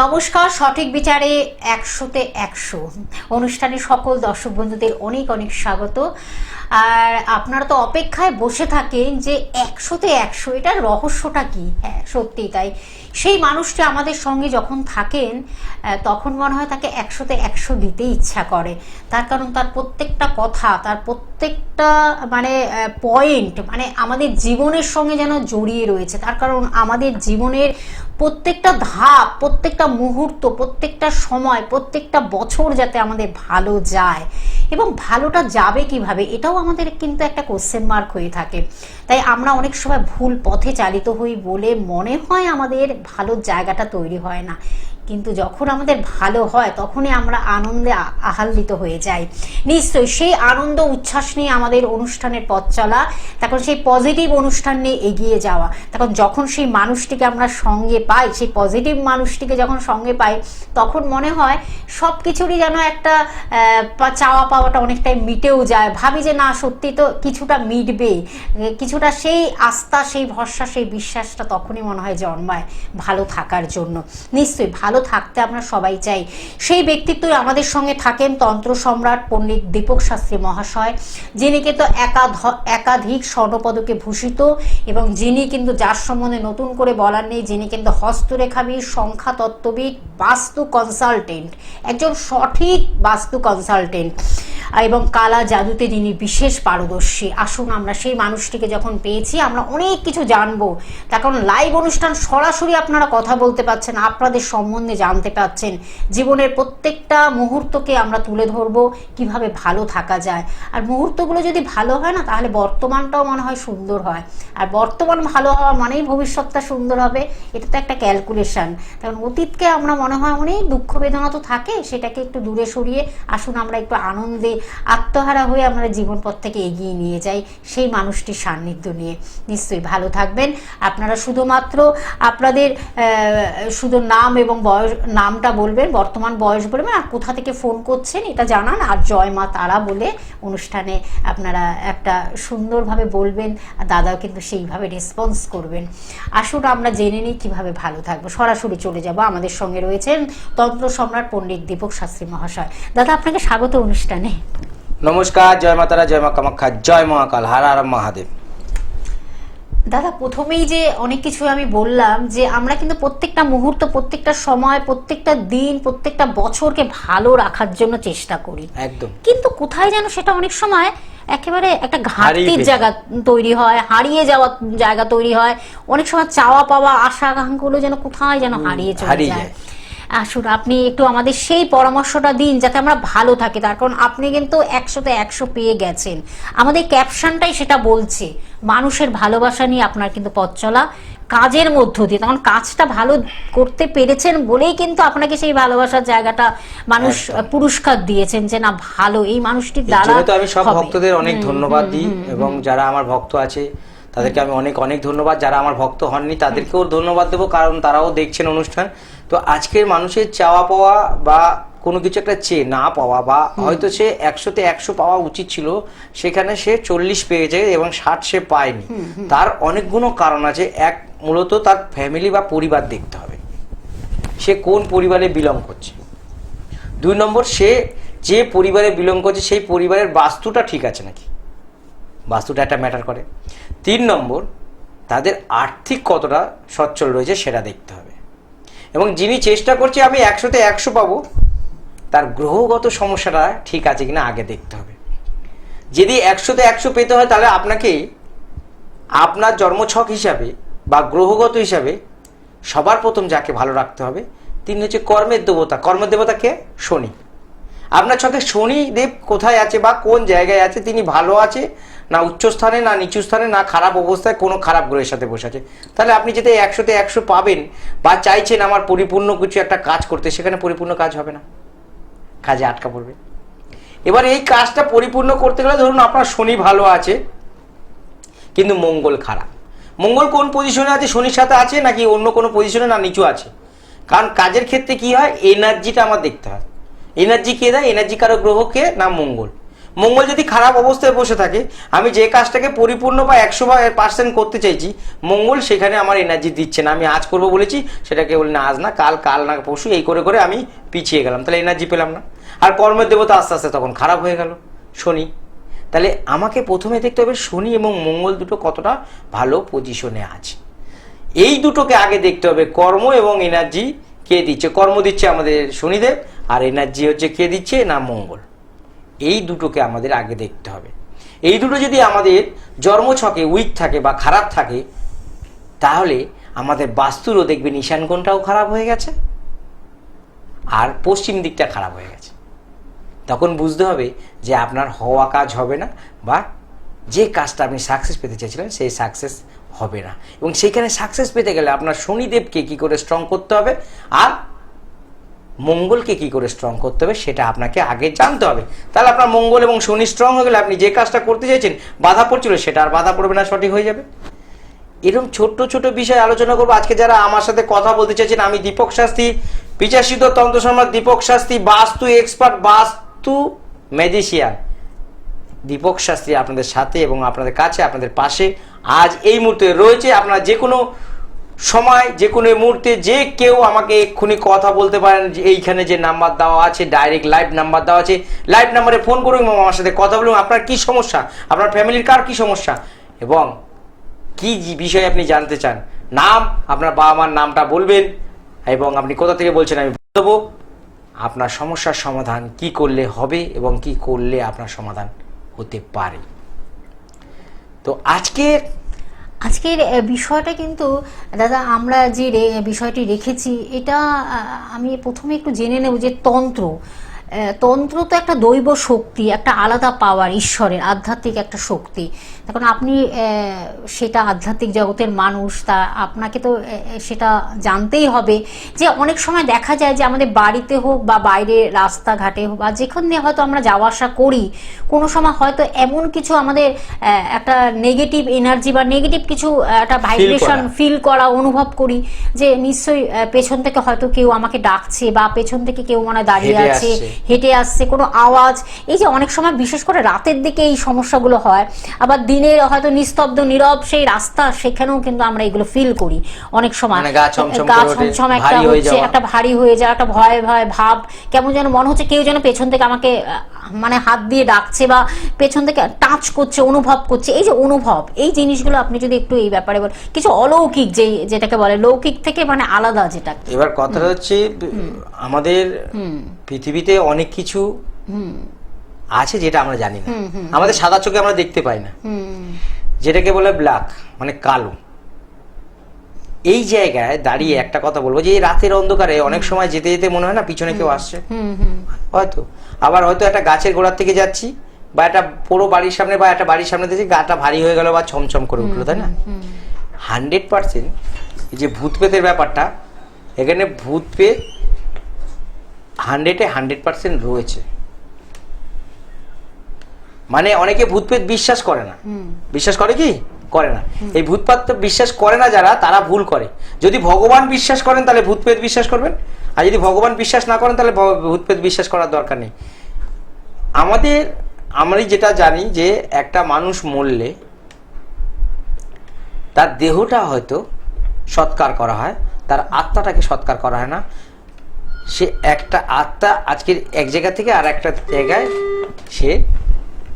নমস্কার, সঠিক বিচারে ১০০তে ১০০ অনুষ্ঠানে সকল দর্শক বন্ধুদের অনেক অনেক স্বাগত। আর আপনারা তো অপেক্ষায় বসে থাকেন যে ১০০তে ১০০ এটার রহস্যটা কি। হ্যাঁ, সত্যিই তাই। সেই মানুষটি আমাদের সঙ্গে যখন থাকেন তখন মনে হয় তাকে ১০০তে ১০০ দিতে ইচ্ছা করে। তার কারণ তার প্রত্যেকটা কথা, তার প্রত্যেকটা পয়েন্ট আমাদের জীবনের সঙ্গে যেন জড়িয়ে রয়েছে। তার কারণ আমাদের জীবনের প্রত্যেকটা ধাপ, প্রত্যেকটা মুহূর্ত, প্রত্যেকটা সময়, প্রত্যেকটা বছর যাতে আমাদের ভালো যায় এবং ভালোটা যাবে কিভাবে, এটাও আমাদের কিন্তু একটা কোশ্চেন মার্ক হয়ে থাকে। তাই আমরা অনেক সময় ভুল পথে চালিত হই বলে মনে হয় আমাদের ভালো জায়গাটা তৈরি হয় না, কিন্তু যখন আমাদের ভালো হয় তখনই আমরা আনন্দে আহ্লাদিত হয়ে যাই। নিশ্চয়ই সেই আনন্দ উচ্ছ্বাস নিয়ে আমাদের অনুষ্ঠানের পথ চলা, তখন সেই পজিটিভ অনুষ্ঠান নিয়ে এগিয়ে যাওয়া। তখন যখন সেই মানুষটিকে আমরা সঙ্গে পাই, সেই পজিটিভ মানুষটিকে যখন সঙ্গে পাই, তখন মনে হয় সব কিছুরই যেন একটা চাওয়া পাওয়াটা অনেকটাই মিটেও যায়। ভাবি যে না, সত্যি তো কিছুটা মিটবে, কিছুটা সেই আস্থা, সেই ভরসা, সেই বিশ্বাসটা তখনই মনে হয় জন্মায় ভালো থাকার জন্য। নিশ্চয়ই ভালো থাকতে আমরা সবাই চাই। সেই ব্যক্তিত্বই আমাদের সঙ্গে থাকেন তন্ত্র সম্রাট পণ্ডিত দীপক শাস্ত্রী মহাশয়, যিনি কিন্তু একাধিক স্বর্ণপদকে ভূষিত এবং যিনি কিন্তু, যার সম্বন্ধে নতুন করে বলার নেই, যিনি কিন্তু হস্তরেখাবিদ, সংখ্যা তত্ত্ববিদ, বাস্তু কনসালটেন্ট, একজন সঠিক বাস্তু কনসালটেন্ট এবং কালা জাদুতে যিনি বিশেষ পারদর্শী। আসুন আমরা সেই মানুষটিকে যখন পেয়েছি, আমরা অনেক কিছু জানবো। তার কারণ লাইভ অনুষ্ঠান, সরাসরি আপনারা কথা বলতে পারছেন, আপনাদের সম্বন্ধে জানতে পারছেন। জীবনের প্রত্যেকটা মুহূর্তকে আমরা তুলে ধরবো কিভাবে ভালো থাকা যায়। আর মুহূর্তগুলো যদি ভালো হয় না, তাহলে বর্তমানটাও মনে হয় সুন্দর হয়। আর বর্তমান ভালো হওয়া মানেই ভবিষ্যৎটা সুন্দর হবে। এটা তো একটা ক্যালকুলেশন। কারণ অতীতকে আমরা মনে হয় অনেক দুঃখ বেদনা তো থাকে, সেটাকে একটু দূরে সরিয়ে আসুন আমরা একটু আনন্দে আত্মহারা হয়ে আমরা জীবন পথ থেকে এগিয়ে নিয়ে যাই সেই মানুষটির সান্নিধ্য নিয়ে। নিশ্চয়ই ভালো থাকবেন আপনারা। শুধুমাত্র আপনাদের শুধু নাম এবং বয়স, নামটা বলবেন, বর্তমান বয়স বলবেন, আর কোথা থেকে ফোন করছেন এটা জানান, আর জয় মা তারা বলে অনুষ্ঠানে আপনারা একটা সুন্দরভাবে বলবেন। আর দাদাও কিন্তু সেইভাবে রেসপন্স করবেন। আসুন আমরা জেনে নিই কীভাবে ভালো থাকবো। সরাসরি চলে যাব। আমাদের সঙ্গে রয়েছেন তন্ত্র সম্রাট পণ্ডিত দীপক শাস্ত্রী মহাশয়। দাদা, আপনাকে স্বাগত অনুষ্ঠানে। নমস্কার, জয় মাতারা, জয় মা কামাখ্যা, জয় মহাকাল, হর হর মহাদেব। দাদা, প্রথমেই যে অনেক কিছু আমি বললাম যে আমরা কিন্তু প্রত্যেকটা মুহূর্ত, প্রত্যেকটা সময়, প্রত্যেকটা দিন, প্রত্যেকটা বছরকে ভালো রাখার জন্য চেষ্টা করি একদম, কিন্তু কোথায় যেন সেটা অনেক সময় একেবারে একটা ঘাটতির জায়গা তৈরি হয়, হারিয়ে যাওয়ার জায়গা তৈরি হয়। অনেক সময় চাওয়া পাওয়া, আশা আকাঙ্ক্ষাগুলো যেন কোথায় যেন হারিয়ে চলে যায়। আসুন আপনি একটু আমাদের সেই পরামর্শটা দিন যাতে আমরা ভালো থাকি। তার কারণ আপনি কিন্তু ১০০তে ১০০ পেয়ে গেছেন। আমাদের ক্যাপশনটাই সেটা বলছে, মানুষের ভালোবাসা নিয়ে আপনার কিন্তু পথ চলা, কাজের মধ্য দিয়ে। তখন কাজটা ভালো করতে পেরেছেন বলেই কিন্তু আপনাকে সেই ভালোবাসার জায়গাটা মানুষ পুরস্কার দিয়েছেন যে না, ভালো এই মানুষটির দ্বারা। আমি সব ভক্তদের অনেক ধন্যবাদ দিই এবং যারা আমার ভক্ত আছে তাদেরকে আমি অনেক অনেক ধন্যবাদ। যারা আমার ভক্ত হননি তাদেরকেও ধন্যবাদ দেবো, কারণ তারাও দেখছেন অনুষ্ঠান। তো আজকের মানুষের চাওয়া পাওয়া বা কোনো কিছু একটা চেয়ে না পাওয়া, বা হয়তো সে ১০০তে ১০০ পাওয়া উচিত ছিল, সেখানে সে ৪০ পেয়েছে এবং ৬০ সে পায়নি। তার অনেকগুলো কারণ আছে। এক, মূলত তার ফ্যামিলি বা পরিবার দেখতে হবে, সে কোন পরিবারে বিলং করছে। ২ নম্বর, সে যে পরিবারে বিলং করছে সেই পরিবারের বাস্তুটা ঠিক আছে নাকি, বাস্তুটা একটা ম্যাটার করে। ৩ নম্বর, তাদের আর্থিক কতটা সচ্ছল রয়েছে সেটা দেখতে হবে। এবং যিনি চেষ্টা করছে আমি ১০০তে ১০০ পাবো, তার গ্রহগত সমস্যাটা ঠিক আছে কিনা আগে দেখতে হবে। যদি ১০০তে ১০০ পেতে হয়, তাহলে আপনাকে আপনার জন্মছক হিসাবে বা গ্রহগত হিসাবে সবার প্রথম যাকে ভালো রাখতে হবে তিনি হচ্ছে কর্মের দেবতা। কর্মের দেবতা কে? শনি। আপনার ছকে শনিদেব কোথায় আছে বা কোন জায়গায় আছে, তিনি ভালো আছে না উচ্চ স্থানে, না নিচু স্থানে, না খারাপ অবস্থায় কোনো খারাপ গ্রহের সাথে বসে আছে, তাহলে আপনি যেতে ১০০তে ১০০ পাবেন বা চাইছেন আমার পরিপূর্ণ কিছু একটা কাজ করতে, সেখানে পরিপূর্ণ কাজ হবে না, কাজে আটকা পড়বে। এবার এই কাজটা পরিপূর্ণ করতে গেলে ধরুন আপনার শনি ভালো আছে কিন্তু মঙ্গল খারাপ। মঙ্গল কোন পজিশনে আছে? শনির সাথে আছে নাকি অন্য কোনো পজিশনে, না নিচু আছে? কারণ কাজের ক্ষেত্রে কি হয়, এনার্জিটা আমার দেখতে হয়। এনার্জি কে দেয়? এনার্জি কারো গ্রহ কে? না মঙ্গল। মঙ্গল যদি খারাপ অবস্থায় বসে থাকে, আমি যে কাজটাকে পরিপূর্ণ বা 100% করতে চাইছি, মঙ্গল সেখানে আমার এনার্জি দিচ্ছে না। আমি আজ করব বলেছি, সেটাকে বলি না আজ না কাল, কাল না পরশু, এই করে করে আমি পিছিয়ে গেলাম, তাহলে এনার্জি পেলাম না। আর কর্মের দেবতা আস্তে আস্তে তখন খারাপ হয়ে গেল শনি। তাহলে আমাকে প্রথমে দেখতে হবে শনি এবং মঙ্গল দুটো কতটা ভালো পজিশনে আছে। এই দুটোকে আগে দেখতে হবে, কর্ম এবং এনার্জি কে দিচ্ছে। কর্ম দিচ্ছে আমাদের শনিদেব, আর এনার্জি হচ্ছে কে দিচ্ছে না মঙ্গল। এই দুটোকে আমাদের আগে দেখতে হবে। এই দুটো যদি আমাদের জন্মছকে উইক থাকে বা খারাপ থাকে, তাহলে আমাদের বাস্তুরও দেখবেন ঈশান কোণটাও খারাপ হয়ে গেছে আর পশ্চিম দিকটা খারাপ হয়ে গেছে। তখন বুঝতে হবে যে আপনার হওয়া কাজ হবে না, বা যে কাজটা আপনি সাকসেস পেতে চেয়েছিলেন সেই সাকসেস হবে না। এবং সেইখানে সাকসেস পেতে গেলে আপনার শনিদেবকে কি করে স্ট্রং করতে হবে আর মঙ্গলকে কি করে স্ট্রং করতে হবে সেটা আপনাকে আগে জানতে হবে। তাহলে আপনার মঙ্গল এবং শনি স্ট্রং হয়ে গেলে আপনি যে কাজটা করতে চাইছেন বাধা পড়ছিল, সেটা আর বাধা পড়বে না, সঠিক হয়ে যাবে। এরকম ছোট্ট ছোট বিষয় আলোচনা করবো আজকে। যারা আমার সাথে কথা বলতে চাইছেন, আমি দীপক শাস্ত্রী, পিচাসিদ্ধ তন্ত্র সম্রাট দীপক শাস্ত্রী, বাস্তু এক্সপার্ট, বাস্তু ম্যাজিশিয়ান দীপক শাস্ত্রী আপনাদের সাথে এবং আপনাদের কাছে, আপনাদের পাশে আজ এই মুহূর্তে রয়েছে। আপনারা যে কোনো সময়, যে কোনো মুহূর্তে যে কেউ আমাকে এক্ষুনি কথা বলতে পারেন। যে এইখানে যে নাম্বার দেওয়া আছে, ডাইরেক্ট লাইভ নাম্বার দেওয়া আছে, লাইভ নাম্বারে ফোন করুন এবং আমার সাথে কথা বলুন। আপনার কি সমস্যা, আপনার ফ্যামিলির কার কি সমস্যা এবং কি বিষয়ে আপনি জানতে চান, নাম, আপনার বাবা মার নামটা বলবেন এবং আপনি কোথা থেকে বলছেন আমি বলে দেবো। আপনার সমস্যার সমাধান কি করলে হবে এবং কি করলে আপনার সমাধান হতে পারে। তো আজকের বিষয়টা কিন্তু দাদা, আমরা যে বিষয়টি রেখেছি, এটা আমি প্রথমে একটু জেনে নেব যে তন্ত্র তো একটা দৈব শক্তি, একটা আলাদা পাওয়ার, ঈশ্বরের আধ্যাত্মিক একটা শক্তি। এখন আপনি সেটা আধ্যাত্মিক জগতের মানুষ, তা আপনাকে তো সেটা জানতেই হবে যে অনেক সময় দেখা যায় যে আমাদের বাড়িতে হোক বা বাইরে রাস্তাঘাটে হোক বা যেখানে হয়তো আমরা যাওয়া আসা করি, কোনো সময় হয়তো এমন কিছু আমাদের একটা নেগেটিভ এনার্জি বা নেগেটিভ কিছু একটা ভাইব্রেশন ফিল করা, অনুভব করি যে নিশ্চয়ই পেছন থেকে হয়তো কেউ আমাকে ডাকছে বা পেছন থেকে কেউ মনে দাঁড়িয়ে আছে, হেঁটে আসছে, কোনো আওয়াজ। এই যে অনেক সময় বিশেষ করে রাতের দিকে এই সমস্যাগুলো হয়, আবার দিনের হয়তো নিস্তব্ধ নীরব সেই রাস্তা, সেখানেও কিন্তু আমরা এগুলো ফিল করি অনেক সময়। গা ছমছম একটা হচ্ছে, একটা ভারী হয়ে যায়, একটা ভয় ভয় ভাব, কেমন যেন মনে হচ্ছে কেউ যেন পেছন থেকে আমাকে মানে হাত দিয়ে ডাকছে বা পেছন থেকে টাচ করছে, অনুভব করছে। এই যে অনুভব, এই জিনিসগুলো আপনি যদি একটু এই ব্যাপারে বলেন, কিছু অলৌকিক যেটাকে বলে লৌকিক থেকে মানে আলাদা যেটা। এবার কথাটা হচ্ছে আমাদের পৃথিবীতে অনেক কিছু আছে যেটা আমরা জানি না, আমাদের সাদা চোখে আমরা দেখতে পাই না, যেটাকে বলে ব্ল্যাক মানে কালো। এই জায়গায় দাঁড়িয়ে একটা কথা বলবো যে এই রাতের অন্ধকারে অনেক সময় যেতে যেতে মনে হয় না পিছনে কেউ আসছে, হয়তো আবার হয়তো একটা গাছের গোড়ার থেকে যাচ্ছি বা একটা পুরো বাড়ির সামনে বা একটা বাড়ির সামনে দেখছি গাটা ভারী হয়ে গেল বা ছমছম করে উঠলো, তাই না? 100% এই যে ভূত পেতের ব্যাপারটা, এখানে ভূত পেত 100% রয়েছে। মানে অনেকে ভূত পেত বিশ্বাস করে না, বিশ্বাস করে কি করে না, এই ভূতপাত বিশ্বাস করে না যারা, তারা ভুল করে। যদি ভগবান বিশ্বাস করেন তাহলে ভূত পেত বিশ্বাস করবেন, আর যদি ভগবান বিশ্বাস না করেন তাহলে ভূত পেত বিশ্বাস করার দরকার নেই। আমরা যেটা জানি যে একটা মানুষ মরলে তার দেহটা হয়তো সৎকার করা হয়, তার আত্মাটাকে সৎকার করা হয় না। সে একটা আত্মা আজকের এক জায়গা থেকে আর একটা জায়গায় সে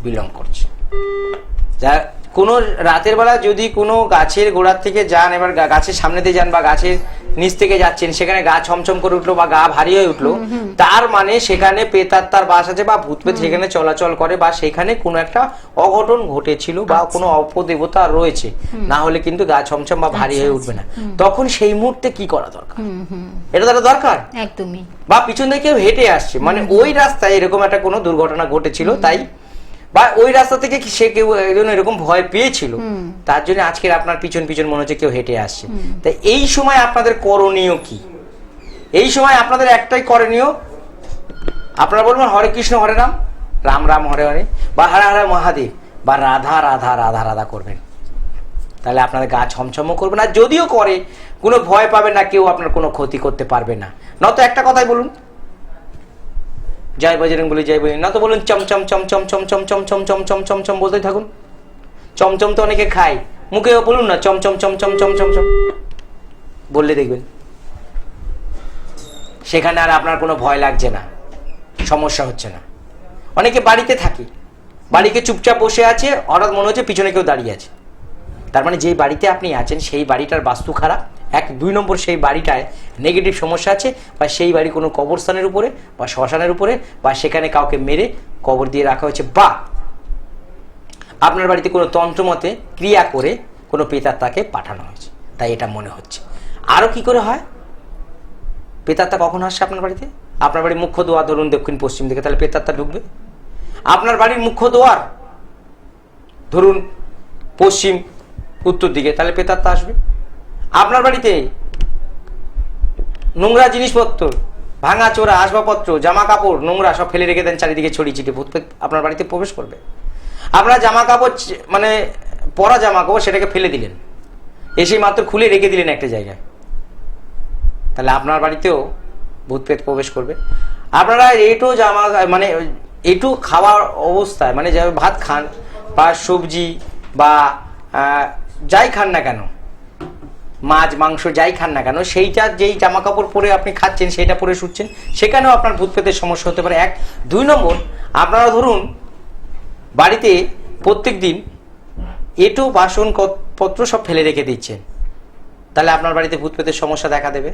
বিলং করছে। যা কোনো রাতের বেলা যদি কোনো গাছের গোড়ার থেকে যান, এবার গাছের সামনে দিয়ে যান বা গাছের নিচ থেকে যাচ্ছেন, সেখানে গা ছমছম করে উঠলো বা গা ভারী হয়ে উঠলো, তার মানে সেখানে প্রেতাত্মার বাস আছে বা ভূতপ্রেত সেখানে চলাচল করে বা সেখানে কোনো একটা অঘটন ঘটেছিল বা কোনো অপদেবতা রয়েছে, না হলে কিন্তু গা ছমছম বা ভারী হয়ে উঠবে না। তখন সেই মুহূর্তে কি করা দরকার, এটা তারা দরকার একদমই। বা পিছন থেকে কেউ হেঁটে আসছে, মানে ওই রাস্তায় এরকম একটা কোনো দুর্ঘটনা ঘটেছিল, তাই বা ওই রাস্তা থেকে সে কেউ একজন এরকম ভয় পেয়েছিল, তার জন্য আজকের আপনার পিছন পিছন মনে হচ্ছে কেউ হেঁটে আসছে। তাই এই সময় আপনাদের করণীয় কি? এই সময় আপনাদের একটাই করণীয়, আপনারা বলবেন হরে কৃষ্ণ হরে রাম, রাম রাম হরে হরে, বা হরে হরে মহাদেব, বা রাধা রাধা রাধা রাধা করবেন। তাহলে আপনাদের গা ছমছমও করবে না, যদিও করে কোনো ভয় পাবেন না, কেউ আপনার কোনো ক্ষতি করতে পারবে না। নত একটা কথাই বলুন, জয় বজরং বলি, জয় বলি, না তো বলুন চম চম চম চম চম চম চম চম চম চম চম চম বলতেই থাকুন। চমচম তো অনেকে খায়, মুখে বলুন না চম চম চম চম চম চম চম বললে দেখবেন সেখানে আর আপনার কোনো ভয় লাগছে না, সমস্যা হচ্ছে না। অনেকে বাড়িতে থাকে, বাড়িতে চুপচাপ বসে আছে, হঠাৎ মনে হচ্ছে পিছনে কেউ দাঁড়িয়ে আছে, তার মানে যেই বাড়িতে আপনি আছেন সেই বাড়িটার বাস্তু খারাপ। 2 নম্বর সেই বাড়িটায় নেগেটিভ সমস্যা আছে, বা সেই বাড়ি কোনো কবরস্থানের উপরে বা শ্মশানের উপরে, বা সেখানে কাউকে মেরে কবর দিয়ে রাখা হয়েছে, বা আপনার বাড়িতে কোনো তন্ত্রমতে ক্রিয়া করে কোনো প্রেতাত্মাকে পাঠানো হয়েছে, তাই এটা মনে হচ্ছে। আরও কি করে হয়? প্রেতাত্মা কখন আসছে আপনার বাড়িতে? আপনার বাড়ির মুখ্য দোয়ার ধরুন দক্ষিণ পশ্চিম দিকে, তাহলে প্রেতাত্মা ঢুকবে। আপনার বাড়ির মুখ্য দোয়ার ধরুন পশ্চিম উত্তর দিকে, তাহলে প্রেতাত্মা আসবে। আপনার বাড়িতে নোংরা জিনিসপত্র, ভাঙা চোরা আসবাবপত্র, জামা কাপড় নোংরা সব ফেলে রেখে দেন চারিদিকে ছড়িয়ে ছিটিয়ে, ভূত প্রেত আপনার বাড়িতে প্রবেশ করবে। আপনার জামা কাপড় মানে পরা জামা কাপড় সেটাকে ফেলে দিলেন, এসে মাত্র খুলে রেখে দিলেন একটা জায়গায়, তাহলে আপনার বাড়িতেও ভূত প্রেত প্রবেশ করবে। আপনারা এইটু জামা মানে এইটু খাওয়ার অবস্থায়, মানে যে ভাত খান বা সবজি বা যাই খান না কেন, মাছ মাংস যাই খান না কেন, সেইটা যেই জামা কাপড় পরে আপনি খাচ্ছেন সেইটা পরে শুচ্ছেন, সেখানেও আপনার ভূত প্রেতের সমস্যা হতে পারে। 2 নম্বর, আপনারা ধরুন বাড়িতে প্রত্যেক দিন এঁটো বাসন পত্র সব ফেলে রেখে দিচ্ছেন, তাহলে আপনার বাড়িতে ভূত প্রেতের সমস্যা দেখা দেবে।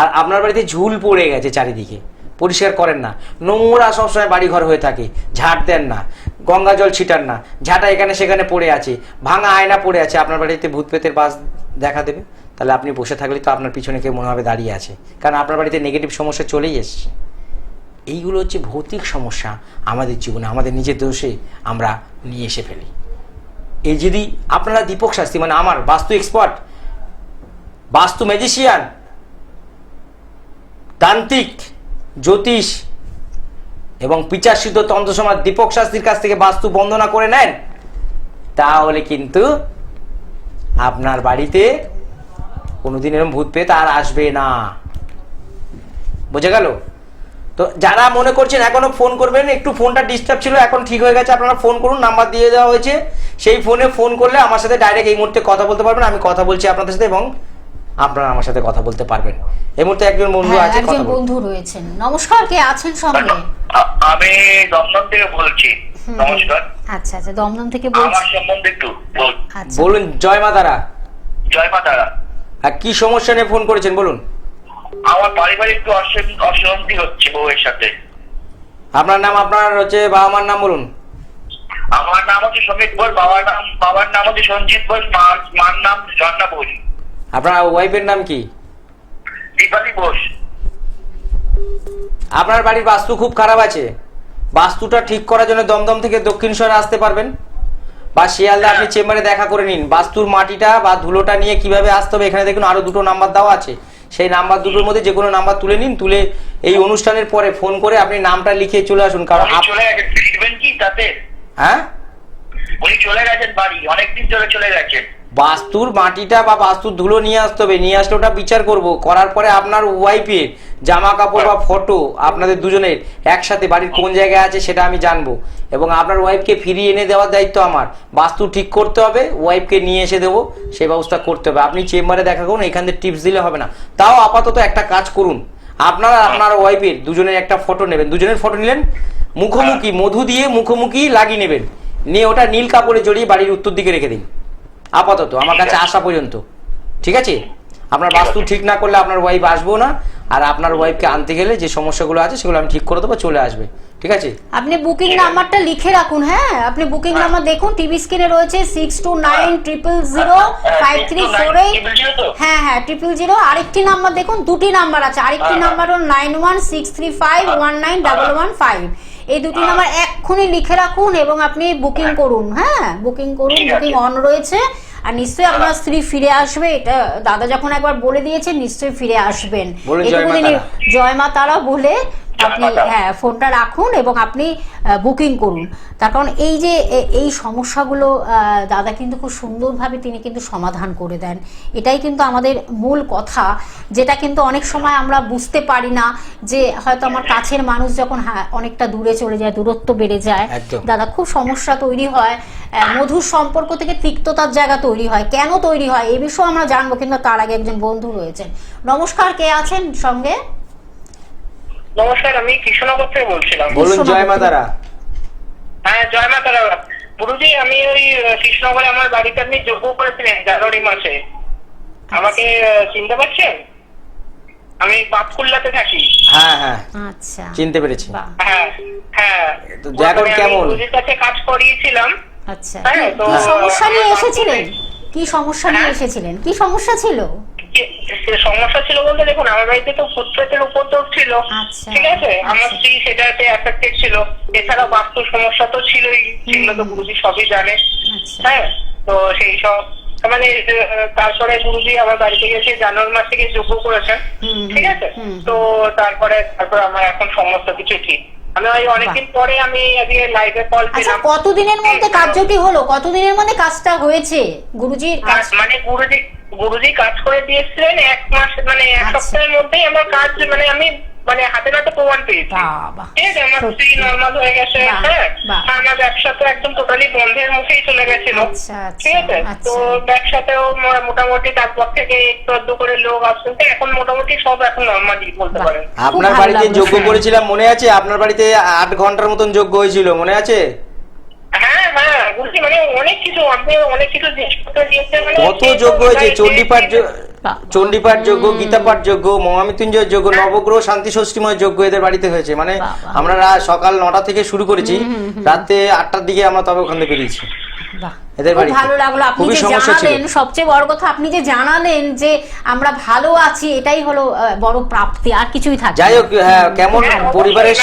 আর আপনার বাড়িতে ঝুল পড়ে গেছে চারিদিকে, পরিষ্কার করেন না, নোংরা সবসময় বাড়িঘর হয়ে থাকে, ঝাঁট দেন না, গঙ্গা জল ছিটান না, ঝাঁটা এখানে সেখানে পড়ে আছে, ভাঙা আয়না পড়ে আছে, আপনার বাড়িতে ভূত প্রেতের বাস দেখা দেবে। তাহলে আপনি বসে থাকলে তো আপনার পিছনে কেউ মনে হবে দাঁড়িয়ে আছে, কারণ আপনার বাড়িতে নেগেটিভ সমস্যা চলেই এসছে। এইগুলো হচ্ছে ভৌতিক সমস্যা আমাদের জীবনে, আমাদের নিজের দোষে আমরা নিয়ে এসে ফেলি। এই যদি আপনারা দীপক শাস্ত্রী মানে আমার বাস্তু এক্সপার্ট, বাস্তু ম্যাজিশিয়ান, তান্ত্রিক, জ্যোতিষ এবং পিচাসিদ্ধ তন্ত্র সমাজ দীপক শাস্ত্রীর কাছ থেকে বাস্তু বন্দনা করে নেন, তাহলে কিন্তু আপনার বাড়িতে কোনোদিন এরকম ভূত প্রেত আর আসবে না। বোঝা গেল? তো যারা মনে করছেন এখনো ফোন করবেন, একটু ফোনটা ডিস্টার্ব ছিল, এখন ঠিক হয়ে গেছে, আপনারা ফোন করুন, নাম্বার দিয়ে দেওয়া হয়েছে, সেই ফোনে ফোন করলে আমার সাথে ডাইরেক্ট এই মুহূর্তে কথা বলতে পারবেন, আমি কথা বলছি আপনাদের সাথে এবং আপনারা আমার সাথে কথা বলতে পারবেন। এই মুহূর্তে একজন বন্ধু আছে, একজন বন্ধু রয়েছেন। নমস্কার, কে আছেন সঙ্গে? আমি দমদম থেকে বলছি। নমস্কার। আচ্ছা আচ্ছা, দমদম থেকে বলছি। আমার সম্বন্ধে একটু আচ্ছা বলুন। জয় মা তারা। জয় মা তারা। আর কি সমস্যা নিয়ে ফোন করেছেন বলুন? আমার পারিবারিক একটু অশান্তি হচ্ছে বউয়ের সাথে। আপনার নাম, আপনার হচ্ছে বাবা মার নাম বলুন। আমার নাম হচ্ছে সমীর বোস, বাবার নাম হচ্ছে সঞ্জিত বোস, মার নাম ঝর্ণা বোস। আপনার ওয়াইফের নাম কি? দীপালি বোস। আপনার বাড়ির বাস্তু খুব খারাপ আছে, বাস্তুটা ঠিক করার জন্য দমদম থেকে দক্ষিণেশ্বরে আসতে পারবেন, বা শিয়ালদা আপনি চেম্বারে দেখা করে নিন। বাস্তুর মাটিটা বা ধুলোটা নিয়ে কিভাবে আসতে হবে, এখানে দেখুন আরো 2টো নাম্বার দেওয়া আছে, সেই নাম্বার দুটোর মধ্যে যে কোনো নাম্বার তুলে নিন, তুলে এই অনুষ্ঠানের পরে ফোন করে আপনি নামটা লিখে চলে আসুন। কারণ চলে গেছেন, ফিরবেন কি তাতে? হ্যাঁ, উনি চলে গেছেন বাড়ি, অনেকদিন ধরে চলে গেছেন। বাস্তুর মাটিটা বা বাস্তুর ধুলো নিয়ে আসতে হবে, নিয়ে আসলে ওটা বিচার করব, করার পরে আপনার ওয়াইফের জামা কাপড় বা ফটো আপনাদের দুজনের একসাথে বাড়ির কোন জায়গায় আছে সেটা আমি জানবো, এবং আপনার ওয়াইফকে ফিরিয়ে এনে দেওয়ার দায়িত্ব আমার। বাস্তু ঠিক করতে হবে, ওয়াইফকে নিয়ে এসে দেবো, সেই ব্যবস্থা করতে হবে। আপনি চেম্বারে দেখা করুন, এখান থেকে টিপস দিলে হবে না। তাও আপাতত একটা কাজ করুন, আপনারা আপনার ওয়াইফের দুজনের একটা ফটো নেবেন, দুজনের ফটো নিলেন, মুখোমুখি মধু দিয়ে মুখোমুখি লাগিয়ে নেবেন, নিয়ে ওটা নীল কাপড়ে জড়িয়ে বাড়ির উত্তর দিকে রেখে দিন আপাতত, আমার কাছে আসা পর্যন্ত। ঠিক আছে? আপনার বাস্তু ঠিক না করলে আপনার ওয়াইফ আসবো না, আর আপনার ওয়াইফকে আনতে গেলে যে সমস্যাগুলো আছে সেগুলো আমি ঠিক করে দেবো, চলে আসবে। ঠিক আছে? আপনি বুকিং নাম্বারটা লিখে রাখুন। হ্যাঁ, আপনি বুকিং নাম্বার দেখুন, টিভি স্ক্রিনে রয়েছে 6290005348। হ্যাঁ হ্যাঁ 000। আরেকটি নাম্বার দেখুন, 2টি নাম্বার আছে, আরেকটি নাম্বার হল 9163519115। এই 2টি নাম্বার এক্ষুনি লিখে রাখুন এবং আপনি বুকিং করুন। হ্যাঁ, বুকিং করুন, বুকিং অন রয়েছে। আর নিশ্চয়ই আপনার স্ত্রী ফিরে আসবে, এটা দাদা যখন একবার বলে দিয়েছে নিশ্চয়ই ফিরে আসবেন। জয় মা তারা বলে আপনি হ্যাঁ ফোনটা রাখুন এবং আপনি বুকিং করুন। তার কারণ এই যে এই সমস্যাগুলো দাদা কিন্তু খুব সুন্দরভাবে তিনি কিন্তু সমাধান করে দেন। এটাই কিন্তু আমাদের মূল কথা, যেটা কিন্তু অনেক সময় আমরা বুঝতে পারি না যে হয়তো আমার কাছের মানুষ যখন অনেকটা দূরে চলে যায়, দূরত্ব বেড়ে যায় দাদা, খুব সমস্যা তৈরি হয়, মধুর সম্পর্ক থেকে তিক্ততার জায়গা তৈরি হয়। কেন তৈরি হয় এই বিষয়ে আমরা জানবো, কিন্তু তার আগে একজন বন্ধু রয়েছেন। নমস্কার, কে আছেন সঙ্গে? নমস্কার, আমি কৃষ্ণনগর থেকে বলছিলাম। বলুন। জয় মা তারা। হ্যাঁ, জয় মা তারা। গুরুজি, আমি ওই কৃষ্ণনগরে আমার বাড়িতে আপনি যোগ্য করেছিলেন জানুয়ারি মাসে। আমাকে চিনতে পারছেন? আমি বাতকুল্লাতে থাকি। হ্যাঁ হ্যাঁ, আচ্ছা, চিনতে পেরেছি। হ্যাঁ হ্যাঁ, তো এখন কেমন? গুরুজির কাছে কাজ করিয়েছিলাম। আচ্ছা, হ্যাঁ, তো কি সমস্যা নিয়ে এসেছিলেন? কি সমস্যা নিয়ে এসেছিলেন? কি সমস্যা ছিল? সমস্যা ছিল বলতে, দেখুন আমার বাড়িতে তো ফুটপ্রেটের উপদ্রব ছিল। আচ্ছা, ঠিক আছে, আমার স্ত্রী সেটাতে এফেক্টেড ছিল। এছাড়া বাস্তু সমস্যা তো ছিলই, সেগুলো তো গুরুজি সবই জানে। আচ্ছা, হ্যাঁ, তো সেই সব মানে তারপরে গুরুজি আমার বাড়িতে গেছে জানুয়ারি মাস থেকে যোগ্য করেছেন। ঠিক আছে, তো তারপরে আমার এখন সমস্ত কিছু ঠিক। আমি ওই অনেকদিন পরে আমি আজকে লাইভে কল আচ্ছা, পেলাম। কতদিনের মধ্যে কার্যটি হলো? কতদিনের মধ্যে কাজটা হয়েছে? গুরুজির কাজ মানে গুরুজি কাজ করে দিয়েছিলেন 1 মাস, মানে 1 সপ্তাহের মধ্যেই আমার কাজ, মানে আমি মানে হাতে নাতে প্রমাণ পেয়েছি। বাবা, ঠিক আছে, আমার স্ত্রী নর্মাল হয়ে গেছে। হ্যাঁ, আমার ব্যবসা তো একদম টোটালি বন্ধের মুখেই চলে গেছিল। আচ্ছা, ঠিক আছে, তো ব্যবসাতেও মোটামুটি তারপর থেকে একটু আধটু করে লোক আসছে, এখন মোটামুটি সব এখন নর্মালি বলতে পারেন। আপনার বাড়িতে যোগ্য করেছিলাম মনে আছে? আপনার বাড়িতে 8 ঘন্টার মতন যোগ্য হয়েছিল, মনে আছে? হ্যাঁ হ্যাঁ, বলছি মানে অনেক কিছু, আপনি অনেক কিছু জিনিসপত্র দিয়েছেন। কত যোগ্য হয়েছে! চণ্ডীপাঠ যোগ্য, গীতাপাঠ যোগ্য, মহামৃত্যুঞ্জয় যোগ্য, নবগ্রহ শান্তি ষষ্ঠীময় যোগ্য এদের বাড়িতে হয়েছে। মানে আমরা সকাল 9টা থেকে শুরু করেছি, রাতে 8টার দিকে আমরা তবে ওখান থেকে বেরিয়েছি। ভালো লাগলো আপনি যে জানালেন, সবচেয়ে বড় কথা আপনি যে জানালেন যে আমরা ভালো আছি, এটাই হলো বড় প্রাপ্তি, আর কিছুই থাকে। যাই হোক, হ্যাঁ, কেমন পরিবারের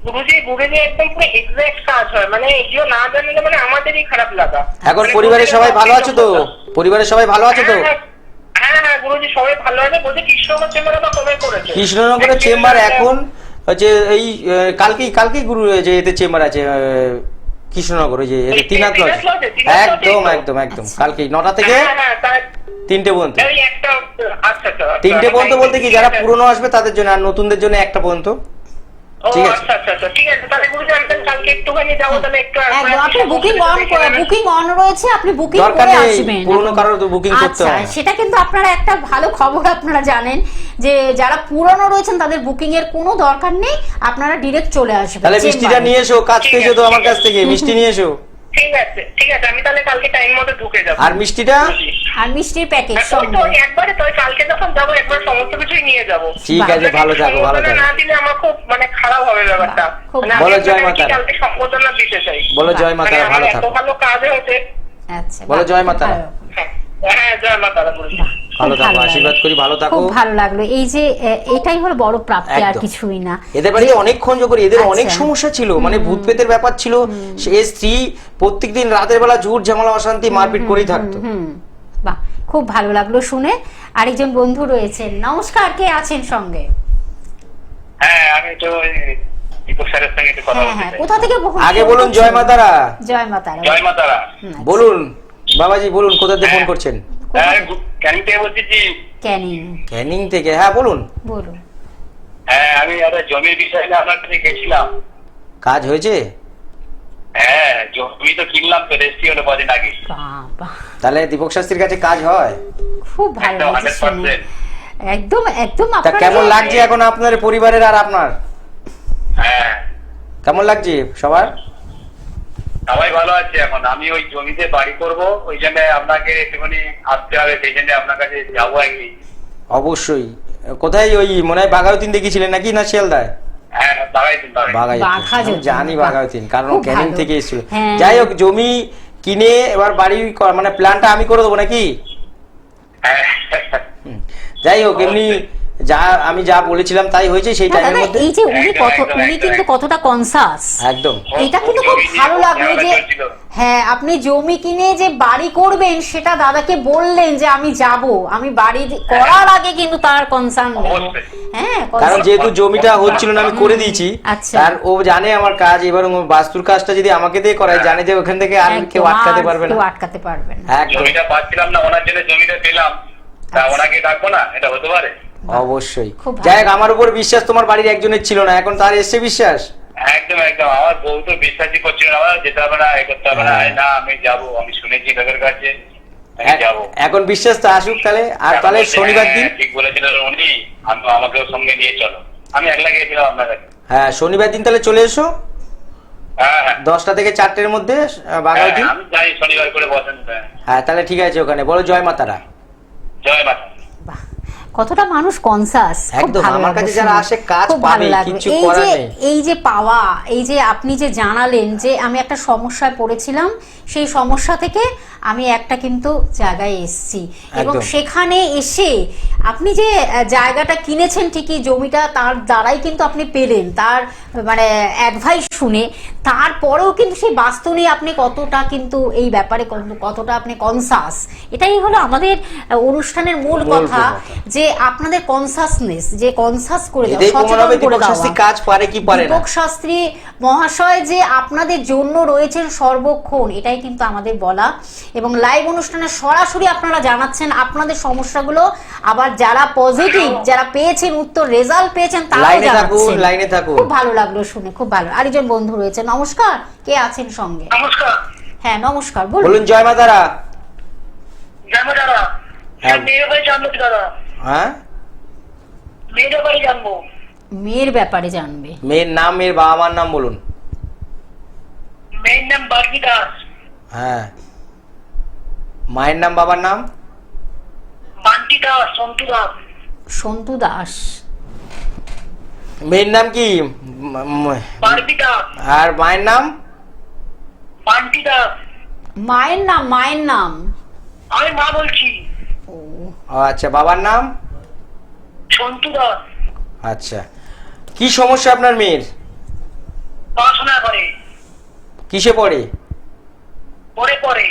গুরুজি একদম পুরো এক্সাক্ট কাজ হয়, মানে এগুলো না জানলে মানে আমাদেরই খারাপ লাগা। এখন পরিবারের সবাই ভালো আছে তো? পরিবারের সবাই ভালো আছে তো? হ্যাঁ হ্যাঁ, গুরুজি সবাই ভালো আছে। বলছি কৃষ্ণনগর চেম্বারে তো কবে করেছে? কৃষ্ণনগরের চেম্বার এখন হচ্ছে এই কালকেই গুরু যে এতে চেম্বার আছে কৃষ্ণনগর, ওই যে ত্রিনাথ লজ। একদম একদম একদম, কালকেই 9টা থেকে 3টে পর্যন্ত। 3টে পর্যন্ত বলতে কি, যারা পুরনো আসবে তাদের জন্য, আর নতুনদের জন্য 1টা পর্যন্ত। ঠিক আছে, ঠিক আছে, তাহলে গুরুজি আমি কালকে একটুখানি যাবো, তাহলে একটু আপনি বুকিং অন রয়েছে, আপনি বুকিং করে আসবেন। পুরনো কারোর তো বুকিং করতে হয়। সেটা কিন্তু আপনারা একটা ভালো খবর আপনারা জানেন যে যারা পুরনো রয়েছেন তাদের বুকিং এর কোনো দরকার নেই, আপনারা ডাইরেক্ট চলে আসবেন। তাহলে মিষ্টিটা নিয়ে এসো, কাজ পেয়েছো তো আমার কাছ থেকে, মিষ্টি নিয়ে এসো। ঠিক আছে, আমি তাহলে কালকে টাইম মতো ঢুকে যাবো। আর মিষ্টিটা, আর মিষ্টির প্যাকেজ তো একবারে, তো কালকে যখন যাবো একবার সমস্ত কিছুই নিয়ে যাবো। ঠিক আছে, ভালো থাকো, ভালো থাকো। না দিলে আমার খুব মানে খারাপ হবে ব্যাপারটা। বলো জয় মাতা। কালকে সম্বোধনা দিতে চাই। বলো জয় মাতা, ভালো থাকো। এত ভালো কাজ হয়েছে। আচ্ছা, বলো জয় মাতা। হ্যাঁ, জয় মাতা। ভালো থাকো, আশীর্বাদ করি, ভালো থাকো। খুব ভালো লাগলো। এই যে এটাই হলো বড় প্রাপ্তি, আর কিছুই না। এদের বাড়িতে অনেকক্ষণ যোগ করি, এদের অনেক সমস্যা ছিল, মানে ভূত প্রেতের ব্যাপার ছিল। সে স্ত্রী প্রত্যেকদিন রাতের বেলা ঝুট ঝামেলা অশান্তি মারপিট করেই থাকতো। বাহ, খুব ভালো লাগলো শুনে। আরেকজন বন্ধু রয়েছেন, নমস্কার, কে আছেন সঙ্গে? হ্যাঁ, আমি তো দীপক স্যারের সঙ্গে একটু কথা বলতে চাই। কোথা থেকে আগে বলুন জয় মাতারা। জয় মাতারা। জয় মাতারা। বলুন বাবাজি, বলুন কোথা থেকে ফোন করছেন? ক্যানিং থেকে বলছি। ক্যানিং থেকে, হ্যাঁ বলুন। হ্যাঁ, আমি একটা জমির বিষয়ে আপনার কাছে গেছিলাম। কাজ হয়েছে? হ্যাঁ, জমি তো কিনলাম, তো রেজিস্ট্রি হলো কদিন আগে। তাহলে দীপক শাস্ত্রীর কাছে কাজ হয়? খুব ভালো লাগছে, একদম একদম। তা কেমন লাগছে এখন আপনার পরিবারের আর আপনার? হ্যাঁ, কেমন লাগছে সবার? সবাই ভালো আছে। এখন আমি ওই জমিতে বাড়ি করব, ওই জন্য আপনাকে একটুখানি আসতে হবে, সেই জন্য আপনার কাছে যাবো একদিন। অবশ্যই। কোথায়? ওই মনে হয় বাঘায়তিন দেখেছিলেন নাকি, না শিয়ালদায়? হ্যাঁ, বাঘায়তিন, জানি বাঘায়তিন, কারণ ক্যানিং থেকে এসেছিল। যাই হোক, জমি কিনে এবার বাড়ি মানে প্ল্যানটা আমি করে দেবো নাকি? যাই হোক, এমনি যা আমি যা বলেছিলাম তাই হয়েছে সেই না, টাইমের দাদা, মধ্যে। এই যে উনি কিন্তু কতটা কনসাস, একদম এটা কিন্তু খুব ভালো লাগলো যে হ্যাঁ আপনি জমি কিনে যে বাড়ি করবেন সেটা দাদাকে বললেন যে আমি যাব, আমি বাড়ি করার আগে কিন্তু তার কনসার্ন হ্যাঁ কারণ যেহেতু জমিটা হচ্ছিল না আমি করে দিয়েছি, আচ্ছা। আর ও জানে আমার কাজ, এবার ও বাস্তুর কাজটা যদি আমাকে দিয়ে করায় জানে যে ওখান থেকে আর কেউ আটকাতে পারবে না। কেউ আটকাতে পারবে না। একদম জমিটা পাচ্ছিলাম না, ওনার জন্য জমিটা পেলাম, তা ওনাকে ডাকবো না, এটা হতে পারে? অবশ্যই। খুব ভালো। যাই হোক, আমার উপর বিশ্বাস তোমার বাড়ির একজনের ছিল না, এখন তার এসছে বিশ্বাস। একদম একদম, আমার বউ তো বিশ্বাসই করছিল না, আমার যেতে হবে না, এ করতে হবে না, না আমি যাবো, আমি শুনেছি লোকের কাছে, আমি যাবো। এখন বিশ্বাস তো আসুক তাহলে। আর তাহলে শনিবার দিন, ঠিক বলেছিলেন উনি, আমাকেও সঙ্গে নিয়ে চলো, আমি একলা গিয়েছিলাম আপনার কাছে। হ্যাঁ শনিবার দিন তাহলে চলে এসো, হ্যাঁ হ্যাঁ 10টা থেকে 4টের মধ্যে বাগাউটি। আমি যাই শনিবার করে বসেন। হ্যাঁ তাহলে ঠিক আছে, ওখানে বলো জয় মাতারা। জয় মাতা। বাহ, কতটা মানুষ কনসাস, একদম, আমার কাছে যারা আসে কাজ পাবে, কিছু করার নেই। এই যে পাওয়া, এই যে আপনি যে জানালেন যে আমি একটা সমস্যায় পড়েছিলাম, সেই সমস্যা থেকে আমি একটা কিন্তু জায়গায় এসেছি, এবং একদম। সেখানে এসে আপনি যে জায়গাটা কিনেছেন ঠিকই, জমিটা তার দ্বারাই কিন্তু আপনি পেলেন, তার মানে অ্যাডভাইস শুনে, তারপরেও কিন্তু সেই বাস্তু নিয়ে আপনি কতটা কিন্তু এই ব্যাপারে কতটা আপনি কনসাস, এটাই হলো আমাদের অনুষ্ঠানের মূল কথা, যে আপনাদের কনসাসনেস, যে কনসাস করে দেওয়া, এটাই প্রমাণ সচেতন হবে করে দীপক শাস্ত্রী দেওয়া। কাজ পারে কি পারে না। দীপক শাস্ত্রী মহাশয় যে আপনাদের জন্য রয়েছেন সর্বক্ষণ, এটাই কিন্তু আমাদের বলা, এবং লাইভ অনুষ্ঠানে সরাসরি আপনারা জানাচ্ছেন আপনাদের সমস্যাগুলো, আবার যারা পজিটিভ, যারা পেয়েছেন উত্তর, রেজাল্ট পেয়েছেন, তারাও লাইনে থাকুন, জানাচ্ছেন। লাইনে থাকুন। খুব ভালো লাগলো শুনে, খুব ভালো। আরেকজন বন্ধু রয়েছে, নমস্কার, কে আছেন সঙ্গে? নমস্কার। হ্যাঁ নমস্কার, বলুন। বলুন জয় মাতারা। জানবো দাদা, হ্যাঁ। মেয়ের বাড়ি জানবো দাদা, হ্যাঁ মেয়ের বাড়ি জানবো। মেয়ের ব্যাপারে জানবে? মেয়ের নাম, মেয়ের বাবা মার নাম বলুন। মেয়ের নাম বার্গি দাস। হ্যাঁ, মায়ের নাম, বাবার নাম? বান্টি দাস, সন্তু দাস। সন্তু দাস। মেয়ের নাম কি? বার্গি দাস। আর মায়ের নাম? বান্টি দাস। মায়ের নাম? মায়ের নাম? আমি মা বলছি। ও, ও আচ্ছা, বাবার নাম? সন্তু দাস। আচ্ছা, কি সমস্যা আপনার মেয়ের? পড়াশোনা করে। কিসে পড়ে? পরে পরে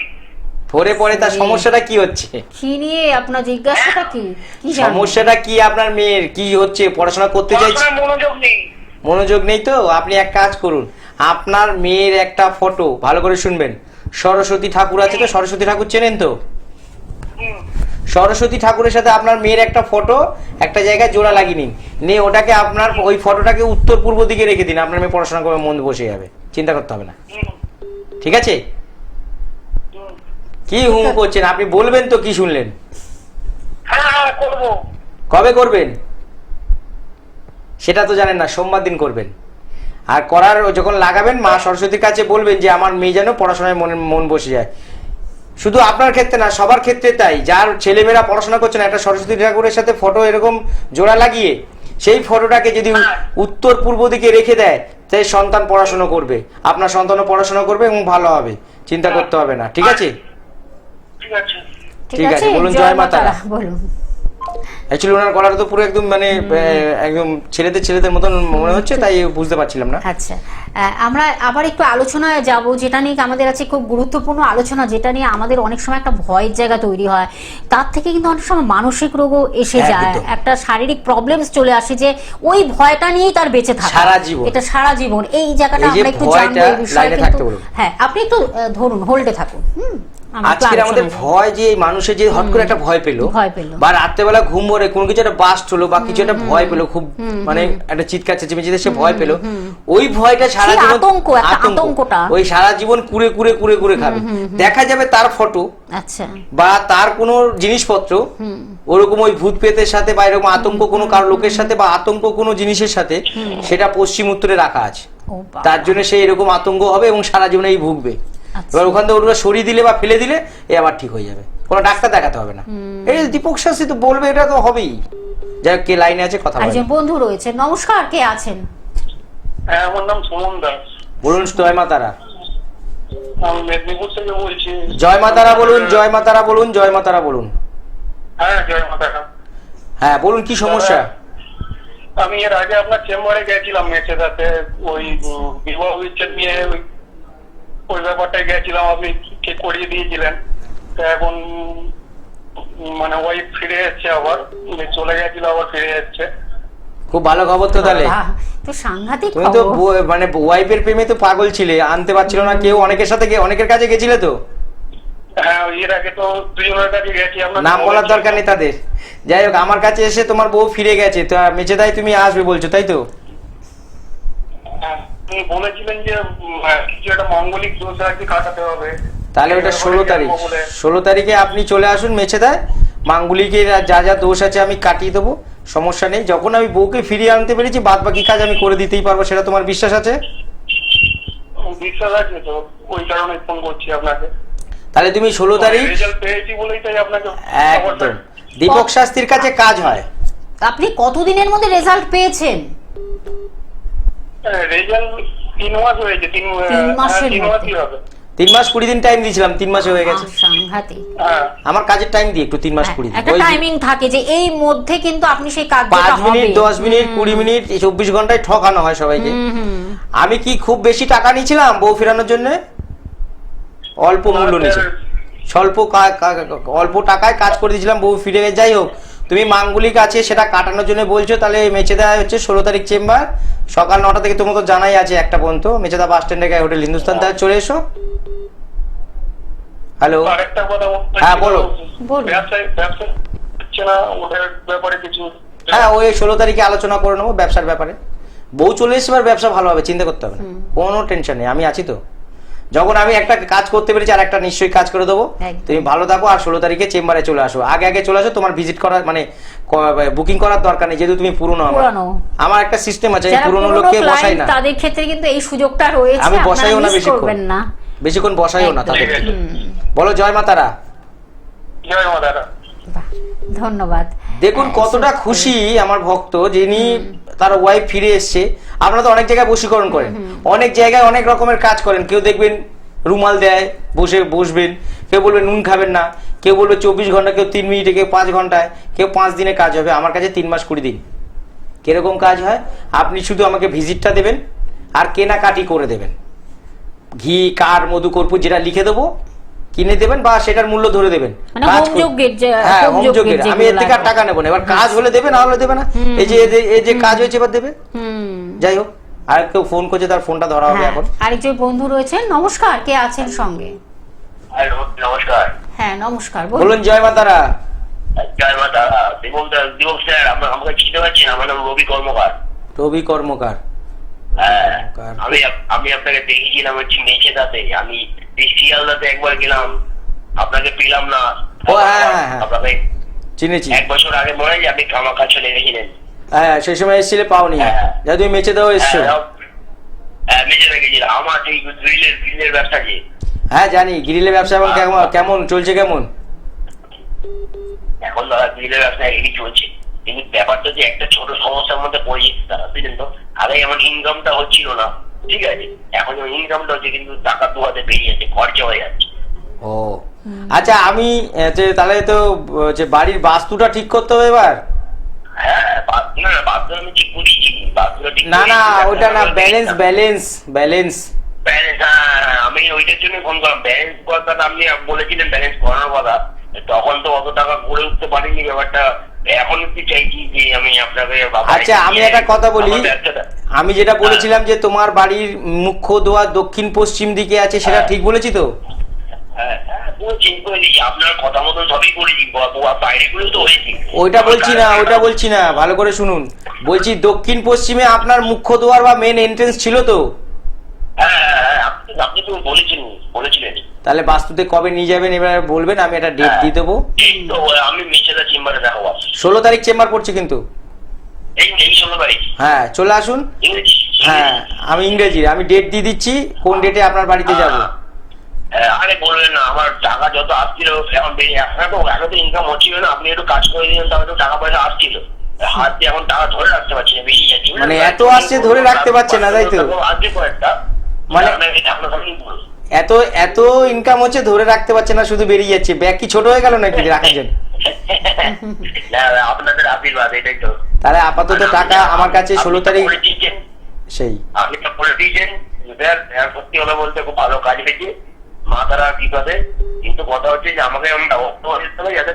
পড়ে পড়ে, তার সমস্যাটা কি হচ্ছে? কি নিয়ে আপনার জিজ্ঞাসাটা কি? কি জানবেন? সমস্যাটা কি আপনার মেয়ের? কি হচ্ছে? পড়াশোনা করতে চাইছে, পড়াশোনায় মনোযোগ নেই। মনোযোগ নেই তো? আপনি এক কাজ করুন, আপনার মেয়ের একটা ফটো ভালো করে শুনবেন। সরস্বতী ঠাকুর আছে তো, সরস্বতী ঠাকুর চেনেন তো? হুম। সরস্বতী ঠাকুরের সাথে আপনার মেয়ের একটা ফটো একটা জায়গায় জোড়া লাগিয়ে নিন, নিয়ে ওটাকে আপনার ওই ফটোটাকে উত্তর পূর্ব দিকে রেখে দিন, আপনার মেয়ে পড়াশোনা করে মন বসে যাবে, চিন্তা করতে হবে না। হুম। ঠিক আছে? হুম। কি হুম করছেন? আপনি বলবেন তো কি শুনলেন। হ্যাঁ হ্যাঁ করবো। কবে করবেন সেটা তো জানেন না, সোমবার দিন করবেন। আর করার যখন লাগাবেন, মা সরস্বতীর কাছে বলবেন যে আমার মেয়ে যেন পড়াশোনায় মন বসে যায়। শুধু আপনার ক্ষেত্রে না, সবার ক্ষেত্রে তাই। যার ছেলেমেয়েরা পড়াশোনা করছে না, একটা সরস্বতী ঠাকুরের সাথে ফটো এরকম জোড়া লাগিয়ে সেই ফটোটাকে যদি উত্তর পূর্ব দিকে রেখে দেয়, তাই সন্তান পড়াশোনা করবে, আপনার সন্তানও পড়াশোনা করবে এবং ভালো হবে, চিন্তা করতে হবে না। ঠিক আছে? ঠিক আছে। ঠিক আছে, বলুন জয় মা তারা। বলুন। অ্যাকচুয়ালি ওনার গলাটা তো পুরো একদম মানে একদম ছেলেদের মতন মনে হচ্ছে, তাই বুঝতে পারছিলাম না। আচ্ছা, আমরা আবার একটু আলোচনায় যাব, যেটা নিয়ে আমাদের আছে খুব গুরুত্বপূর্ণ আলোচনা, যেটা নিয়ে আমাদের অনেক সময় একটা ভয়ের জায়গা তৈরি হয়, তার থেকে কিন্তু অনেক সময় মানসিক রোগও এসে যায়, একদম। একটা শারীরিক প্রবলেমস চলে আসে, যে ওই ভয়টা নিয়েই তার বেঁচে থাকে সারা জীবন। এটা সারা জীবন। এই জায়গাটা এই যে আমরা একটু ভয়টা জানবো, এই বিষয়ে লাইনে কিন্তু থাকতে বলুন। হ্যাঁ আপনি একটু ধরুন, হোল্ডে থাকুন। আমরা একটু আজকের আমাদের আলোচনায় যাবো। ভয়, যে মানুষের যে হট করে একটা ভয় পেলো, বা রাত্রেবেলা ঘুম ভরে কোনো কিছু একটা বাস্ট হলো বা কিছু একটা ভয় পেলো, খুব মানে একটা চিৎকার চেঁচিয়ে সে ভয় পেলো, ওই ভয়টা সারা সেই জীবন, আতঙ্ক, একটা আতঙ্কটা ওই সারা জীবন কুড়ে কুড়ে কুড়ে কুড়ে খাবে। দেখা যাবে তার ফটো আচ্ছা বা তার কোনো জিনিসপত্র ওরকম ওই ভূত প্রেতের সাথে বা এরকম আতঙ্ক কোনো কারো লোকের সাথে বা আতঙ্ক কোনো জিনিসের সাথে, সেটা পশ্চিম উত্তরে রাখা আছে। ও বাবা। তার জন্য সে এরকম আতঙ্ক হবে এবং সারা জীবন এই ভুগবে। আচ্ছা। এবার ওখান থেকে ওটা সরিয়ে দিলে বা ফেলে দিলে এ আবার ঠিক হয়ে যাবে, কোনো ডাক্তার দেখাতে হবে না। এই দীপক শাস্ত্রী তো বলবে, এটা তো হবেই। যাই হোক, কে লাইনে আছে কথা বলেন। একজন বন্ধু রয়েছে, নমস্কার, কে আছেন? হ্যাঁ আমার নাম সুমন দাস। বলুন জয় মা তারা। আমি মেদিনীপুর থেকে বলছি। জয় মা তারা বলুন, জয় মা তারা বলুন, জয় মা তারা বলুন। হ্যাঁ জয় মা তারা। হ্যাঁ বলুন কি সমস্যা। আমি এর আগে আপনার চেম্বারে গেছিলাম মেচেদাতে, ওই বিবাহ বিচ্ছেদ নিয়ে ওই ব্যাপারটাই গেছিলাম, আপনি ঠিক করিয়ে দিয়েছিলেন। তো এখন মানে ওয়াইফ ফিরে যাচ্ছে, আবার চলে গেছিল আবার ফিরে যাচ্ছে। খুব ভালো খবর তো তাহলে। বাহ, তো সাংঘাতিক তুমি তো খবর। মানে ওয়াইফের প্রেমে তো পাগল ছিলে, আনতে পারছিল না কেউ, অনেকের সাথে অনেকের কাছে গেছিলে তো। হ্যাঁ এর আগে তো দুজনের কাছে গেছি, আপনার নাম বলার দরকার নেই তাদের। যাই হোক, আমার কাছে এসে তোমার বউ ফিরে গেছে, তো মেচেদায় তুমি আসবে বলছো তাই তো? আপনি বলেছিলেন যে কিছু একটা মাঙ্গলিক দোষ আর কি কাটাতে হবে। তাহলে ওটা 16 তারিখ, 16 তারিখে আপনি চলে আসুন মেছেদায়। মাঙ্গলিকের যা যা দোষ আছে আমি কাটিয়ে দেবো, সমস্যা নেই। যখন আমি বউকে ফিরিয়ে আনতে পেরেছি, বাদ বাকি কাজ আমি করে দিতেই পারবো, সেটা তোমার বিশ্বাস আছে? বিশ্বাস আছে তো, ওই কারণে ফোন করছি আপনাকে। তাহলে তুমি 16 তারিখ রেজাল্ট পেয়েছি বলেই তাই আপনাকে একদম দীপক শাস্ত্রীর কাছে কাজ হয়। আপনি কতদিনের মধ্যে রেজাল্ট পেয়েছেন? রেজাল্ট 3 মাস হয়েছে। 3 মাসের 3 মধ্যে। মাসই হবে। 3 মাস 20 দিন টাইম দিয়েছিলাম, 3 মাসে হয়ে গেছে। সাংঘাতিক। হ্যাঁ আমার কাজের টাইম দিই একটু, 3 মাস 20 দিন। একটা ওই টাইমিং থাকে যে এই মধ্যে কিন্তু আপনি সেই কাজটা 5 হবে। মিনিট 10 মিনিট 20 মিনিট 24 ঘন্টায় ঠকানো হয় সবাইকে। আমি কি খুব বেশি টাকা নিয়েছিলাম বউ ফেরানোর জন্য? অল্প মূল্য নিয়েছি, অল্প টাকায় কাজ করে দিয়েছিলাম, বউ ফিরে গেছে। যাই হোক, তুমি মাঙ্গলিক আছে সেটা কাটানোর জন্য বলছো, তাহলে মেচেদা হচ্ছে 16 তারিখ চেম্বার, সকাল 9টা থেকে। তোমার তো জানাই আছে 1টা পর্যন্ত। মেচেদা বাস স্ট্যান্ডে গায়ে হোটেল হিন্দুস্তান, তাহলে চলে এসো। হ্যালো, আরেকটা কথা বলতে হ্যাঁ, বলো। বলুন। ব্যবসা হচ্ছে না, ওটার ব্যাপারে কিছু। হ্যাঁ ওই 16 তারিখে আলোচনা করে নেবো ব্যবসার ব্যাপারে। বউ চলে এসে এবার ব্যবসা ভালো হবে, চিন্তা করতে হবে না, কোনো টেনশন নেই, আমি আছি তো। যখন আমি একটা কাজ করতে পেরেছি আর একটা নিশ্চয়ই কাজ করে দেবো। একদম। তুমি ভালো থাকো, আর 16 তারিখে চেম্বারে চলে আসো। আগে চলে আসো, তোমার ভিজিট করার মানে বুকিং করার দরকার নেই, যেহেতু তুমি পুরনো। আমার একটা সিস্টেম আছে, আমি যারা পুরনো পুরনো লোককে বসাই client, না। তাদের ক্ষেত্রে কিন্তু এই সুযোগটা রয়েছে, আমি আপনারা বসাইও না miss বেশিক্ষণ, করবেন না। বেশিক্ষণ বসাইও না একদম। তাদের। ঠিক আছে। বলো জয় মা তারা। জয় মা দাদা। বাহ, ধন্যবাদ। দেখুন কতটা খুশি আমার ভক্ত, যিনি তার ওয়াইফ ফিরে এসছে। আপনারা তো অনেক জায়গায় বশীকরণ করেন, অনেক জায়গায় অনেক রকমের কাজ করেন। কেউ দেখবেন রুমাল দেয়, বসবেন। কেউ বলবে নুন খাবেন না, কেউ বলবে 24 ঘন্টা, কেউ 3 মিনিটে, কেউ 5 ঘন্টায়, কেউ 5 দিনে কাজ হবে। আমার কাছে 3 মাস 20 দিন। কিরকম কাজ হয়? আপনি শুধু আমাকে ভিজিটটা দেবেন আর কেনাকাটি করে দেবেন। ঘি, কাঠ, মধু, কর্পূর যেটা লিখে দেবো কিনে দেবেন, বা সেটার মূল্য ধরে দেবেন। মানে কাজ হোম যজ্ঞের হ্যাঁ, হোম হোম যজ্ঞের যজ্ঞের আমি এর থেকে আর টাকা নেবো না। এবার কাজ হলে দেবে, না হলে দেবে না। এই যে কাজ হয়েছে এবার দেবে। যাই হোক, আর কেউ ফোন করছে, তার ফোনটা ধরা হবে এখন। আরেকজন বন্ধু রয়েছেন, নমস্কার, কে আছেন সঙ্গে? হ্যালো, নমস্কার। হ্যাঁ নমস্কার, বলুন জয় মা তারা। জয় মা দাদা। দীপক স্যার, আমাকে চিনতে পারছেন? আমার নাম রবি কর্মকার। রবি কর্মকার। হ্যাঁ, আমি আপনাকে দেখেছিলাম হচ্ছে মেচেদাতে। আমি শিয়ালদাতে একবার গেলাম, আপনাকে পেলাম না। ও হ্যাঁ, আপনাকে চিনেছি। 1 বছর আগে মনে হয় যে আপনি কামাখ্যা চলে গেছিলেন। হ্যাঁ, সেই সময় এসেছিলে, পাওনি। যা তুমি মেচে দাও এসছো। হ্যাঁ মেচেদা গেছিলাম, আমার এই গ্রিলের ব্যবসা যে। হ্যাঁ জানি, গ্রিলের ব্যবসা এবং কেমন চলছে, কেমন? এখন দাদা গ্রিলের ব্যবসা এগিয়ে চলছে, কিন্তু ব্যাপারটা যে একটা ছোট সমস্যার মধ্যে পড়ে যেতে দাদা, বুঝলেন তো। আগে আমার ইনকামটা হচ্ছিল না, ঠিক আছে। এখন যেমন ইনকামটা হচ্ছে, কিন্তু টাকা দুহাতে বেরিয়ে যাচ্ছে, খরচা হয়ে যাচ্ছে। ও আচ্ছা, আমি তাহলে তো যে বাড়ির বাস্তুটা ঠিক করতে হবে এবার। হ্যাঁ, না বাথরুম আমি ঠিক বুঝছি, বাথরুম ঠিক। না ওটা না, ব্যালেন্স। হ্যাঁ, আমি ওইটার জন্য ফোন করলাম। ব্যালেন্স কথাটা আপনি বলেছিলেন, ব্যালেন্স করানোর কথা। তখন তো অত টাকা করে উঠতে পারিনি ব্যাপারটা। এখন একটু চাইছি যে আমি আপনাকে। আচ্ছা, আমি একটা কথা বলি। আমি যেটা বলেছিলাম যে তোমার বাড়ির মুখ্য দোয়ার দক্ষিণ পশ্চিম দিকে আছে, সেটা ঠিক বলেছি তো? হ্যাঁ, চেঞ্জ করে দিয়েছি, আপনার কথা মতন সবই করেছি, বাইরে গুলো তো হয়েছি। ওইটা বলছি না, ভালো করে শুনুন। বলছি দক্ষিণ পশ্চিমে আপনার মুখ্য দোয়ার বা মেন এন্ট্রেন্স ছিল তো? হ্যাঁ, আপনি তো বলেছিলেন। তাহলে বাস্তুতে কবে নিয়ে যাবেন এবার বলবেন, আমি একটা ডেট দিয়ে দেবো। এই তো আমি মেচেদা চেম্বারে দেখাবো। 16 তারিখ চেম্বার পড়ছে কিন্তু। এই 16 তারিখ। হ্যাঁ চলে আসুন। ইংরেজি। হ্যাঁ আমি ইংরেজির, আমি ডেট দিয়ে দিচ্ছি কোন ডেটে আপনার বাড়িতে যাব। আরে বলবেন না, আমার টাকা যত আসছিল এখন বেরিয়ে, এখন তো ইনকাম হচ্ছিল না। আপনি একটু কাজ করে দিলেন, তাহলে তো টাকা পয়সা আসছিল। হাত দিয়ে এখন টাকা ধরে রাখতে পারছি না, বেরিয়ে যাচ্ছে। মানে এত আসছে ধরে রাখতে পারছে না, তাই তো? আসছে কয়েকটা, মানে আপনার সামনেই বলুন। এত ইনকাম হচ্ছে, ধরে রাখতে পারছে না, শুধু বেরিয়ে যাচ্ছে। ব্যাগ কি ছোট হয়ে গেল নাকি রাখার জন্য? না, আপনাদের আশীর্বাদ, এটাই তো। তাহলে আপাতত টাকা আমার কাছে 16 তারিখ সেই আপনি তো বলে দিয়েছেন, সত্যি কথা বলতে খুব ভালো কাজ হয়েছে, মা তারা বিপদে। কিন্তু কথা হচ্ছে যে আমাকে ব্যবস্থা করতে হবে, যাতে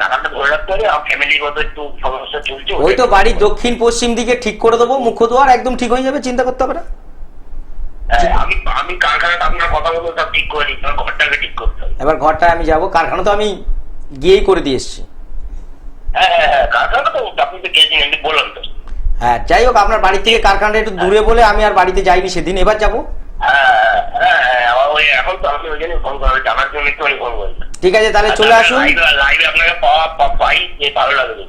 টাকাটা ধরে রাখতে হবে। ফ্যামিলিগত একটু সমস্যা চলছে। ওই তো বাড়ির দক্ষিণ পশ্চিম দিকে ঠিক করে দেবো, মুখদ্বার একদম ঠিক হয়ে যাবে, চিন্তা করতে হবে না। আমি কারখানাটা আপনার কথা মতো সব ঠিক করে দিচ্ছি, ঘরটাকে ঠিক করতে হবে। এবার ঘরটায় আমি যাব, কারখানা তো আমি গিয়েই করে দিয়ে এসছি। হ্যাঁ, কারখানাটা তো আপনি তো গেছেন, আমি বললাম তো। হ্যাঁ, যাই হোক, আপনার বাড়ি থেকে কারখানাটা একটু দূরে বলে আমি আর বাড়িতে যাইনি সেদিন, এবার যাবো। এখন তো আমি ওই জন্য ফোন করা জানার জন্য একটু ফোন করি। ঠিক আছে, তাহলে চলে আসুন। লাইভে আপনাকে পাই, ভালো লাগবে।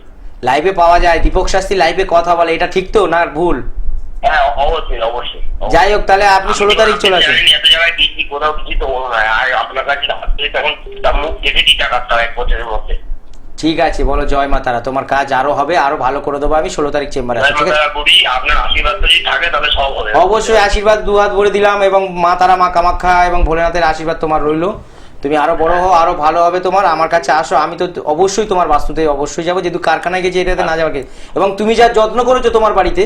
লাইভে পাওয়া যায়, দীপক শাস্ত্রী লাইভে কথা বলে, এটা ঠিক তো না ভুল? হ্যাঁ, অবশ্যই অবশ্যই। যাই হোক, তাহলে আপনি 16 তারিখ চলে আসুন। এত জায়গায় গিয়েছি, কোথাও কিছু তো বলো না। আর আপনার কাছে তখন তার মুখ দেখেছি টাকাটা 1 বছরের মধ্যে। ঠিক আছে, বলো জয় মা তারা, তোমার কাজ আরো হবে, আরো ভালো করে দেবো আমি। 16 তারিখ চেম্বারে আছি, ঠিক আছে? আপনার আশীর্বাদ যদি থাকে তাহলে সব হবে। অবশ্যই আশীর্বাদ দুহাত ভরে দিলাম, এবং মা তারা, মা কামাখ্যা এবং ভোলেনাথের আশীর্বাদ তোমার রইলো। তুমি আরো বড় হও, আরো ভালো হবে তোমার। আমার কাছে আসো, আমি তো অবশ্যই তোমার বাস্তুতে অবশ্যই যাবো, যেহেতু কারখানায় গেছি, এটাতে না যাওয়ার। এবং তুমি যা যত্ন করেছো তোমার বাড়িতে,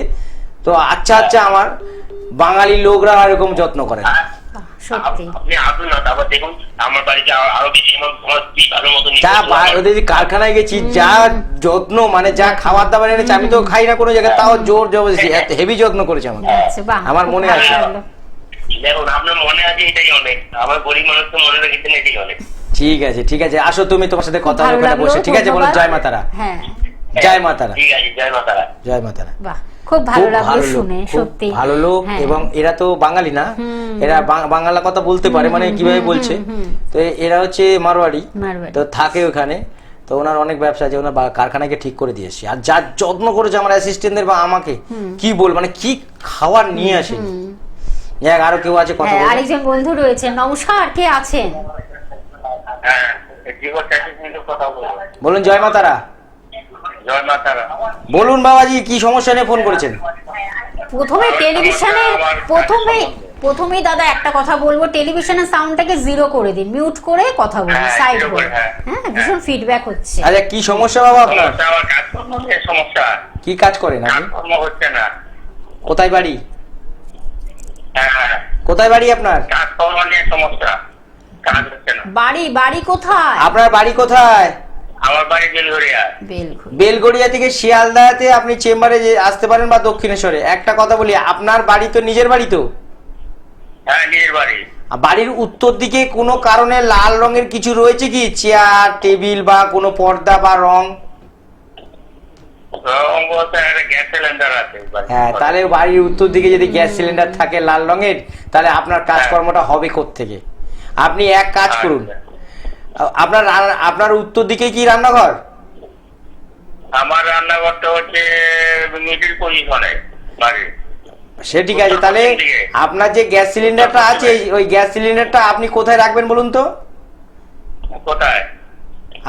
তো আচ্ছা আমার বাঙালি লোকরা এরকম যত্ন করে না। সত্যি আপনি আসুন না, তারপর দেখুন আমার বাড়িতে আরো বেশি ভালো মতো যা ওদের কারখানায় গেছি, যা যত্ন, মানে যা খাবার দাবার এনেছে, আমি তো খাই না কোনো জায়গায়, তাও জোর জবরদস্তি এত হেভি যত্ন করেছে আমাকে। আচ্ছা, বাহ, আমার খুব মনে ভালো আছে। লাগলো। দেখুন আপনার মনে আছে, এটাই অনেক। আমার গরিব মানুষ তো মনে রেখেছেন, এটাই অনেক। ঠিক আছে, ঠিক আছে, আসো তুমি, তোমার সাথে কথা ভালো হবে লাগলো, বসে, ঠিক আছে? বলো ধন্যবাদ। জয় মা তারা। হ্যাঁ, জয় মা তারা। ঠিক আছে, জয় মা তারা। জয় মা তারা। বাহ, খুব ভালো খুব লাগলো ভালো লোক, শুনে, খুব সত্যি ভালো লোক। হ্যাঁ। এবং এরা তো বাঙালি না, এরা বাংলা কথা বলতে পারে, মানে কিভাবে বলছে, তো এরা হচ্ছে মারওয়াড়ি, মারওয়াড়ি। তো থাকে ওখানে। তো ওনার অনেক ব্যবসা আছে, ওনার কারখানাকে ঠিক করে দিয়েছি। আর যা যত্ন করেছে আমার অ্যাসিস্ট্যান্টদের বা আমাকে, কি বল, মানে কি খাবার নিয়ে আসে। যাক, আরো কেউ আছে কথা হ্যাঁ, বলবো? আরেকজন বন্ধু রয়েছে, নমস্কার, কে আছেন? হ্যাঁ, জীবন চাকরির কথা বলবো। বলুন জয় মা তারা। জয় মা তারা। বলুন বাবাজি, কি সমস্যা নিয়ে ফোন করেছেন? প্রথমে টেলিভিশনে প্রথমেই দাদা একটা কথা বলবো, টেলিভিশনের সাউন্ডটাকে 0 করে দিন, মিউট করে কথা বলুন, হ্যাঁ, সাইড 0 করে। করে, হ্যাঁ। হ্যাঁ, ভীষণ ফিডব্যাক হচ্ছে। আচ্ছা, কি সমস্যা বাবা আপনার? আমার কাজকর্ম নিয়ে সমস্যা। কি কাজ করেন আপনি? কাজকর্ম হচ্ছে না। কোথায় বাড়ি? হ্যাঁ, কোথায় বাড়ি আপনার? কাজকর্ম নিয়ে সমস্যা, কাজ হচ্ছে না। বাড়ি কোথায়? আপনার বাড়ি কোথায়? আমার বাড়ি বেলঘরিয়া। বেলঘড়ি। বেলগড়িয়া থেকে শিয়ালদাতে আপনি চেম্বারে আসতে পারেন, বা দক্ষিণেশ্বরে। একটা কথা বলি, আপনার বাড়ি তো নিজের বাড়ি তো? হ্যাঁ, নিজের বাড়ি। বাড়ির উত্তর দিকে কোনো কারণে লাল রঙের কিছু রয়েছে কি? চেয়ার, টেবিল বা কোনো পর্দা বা রং? গ্যাস সিলিন্ডার আছে। হ্যাঁ, তাহলে বাড়ির উত্তর দিকে যদি গ্যাস সিলিন্ডার থাকে লাল রঙের, তাহলে আপনার কাজকর্মটা হবে কোত্থেকে? আপনি এক কাজ করুন, আপনার উত্তর দিকে কি রান্নাঘর? আমার রান্নাঘরটা হচ্ছে মিডিল পজিশনে বাড়ির। সে ঠিক আছে, তাহলে আপনার যে গ্যাস সিলিন্ডারটা আছে, ওই গ্যাস সিলিন্ডারটা আপনি কোথায় রাখবেন বলুন তো? কোথায়?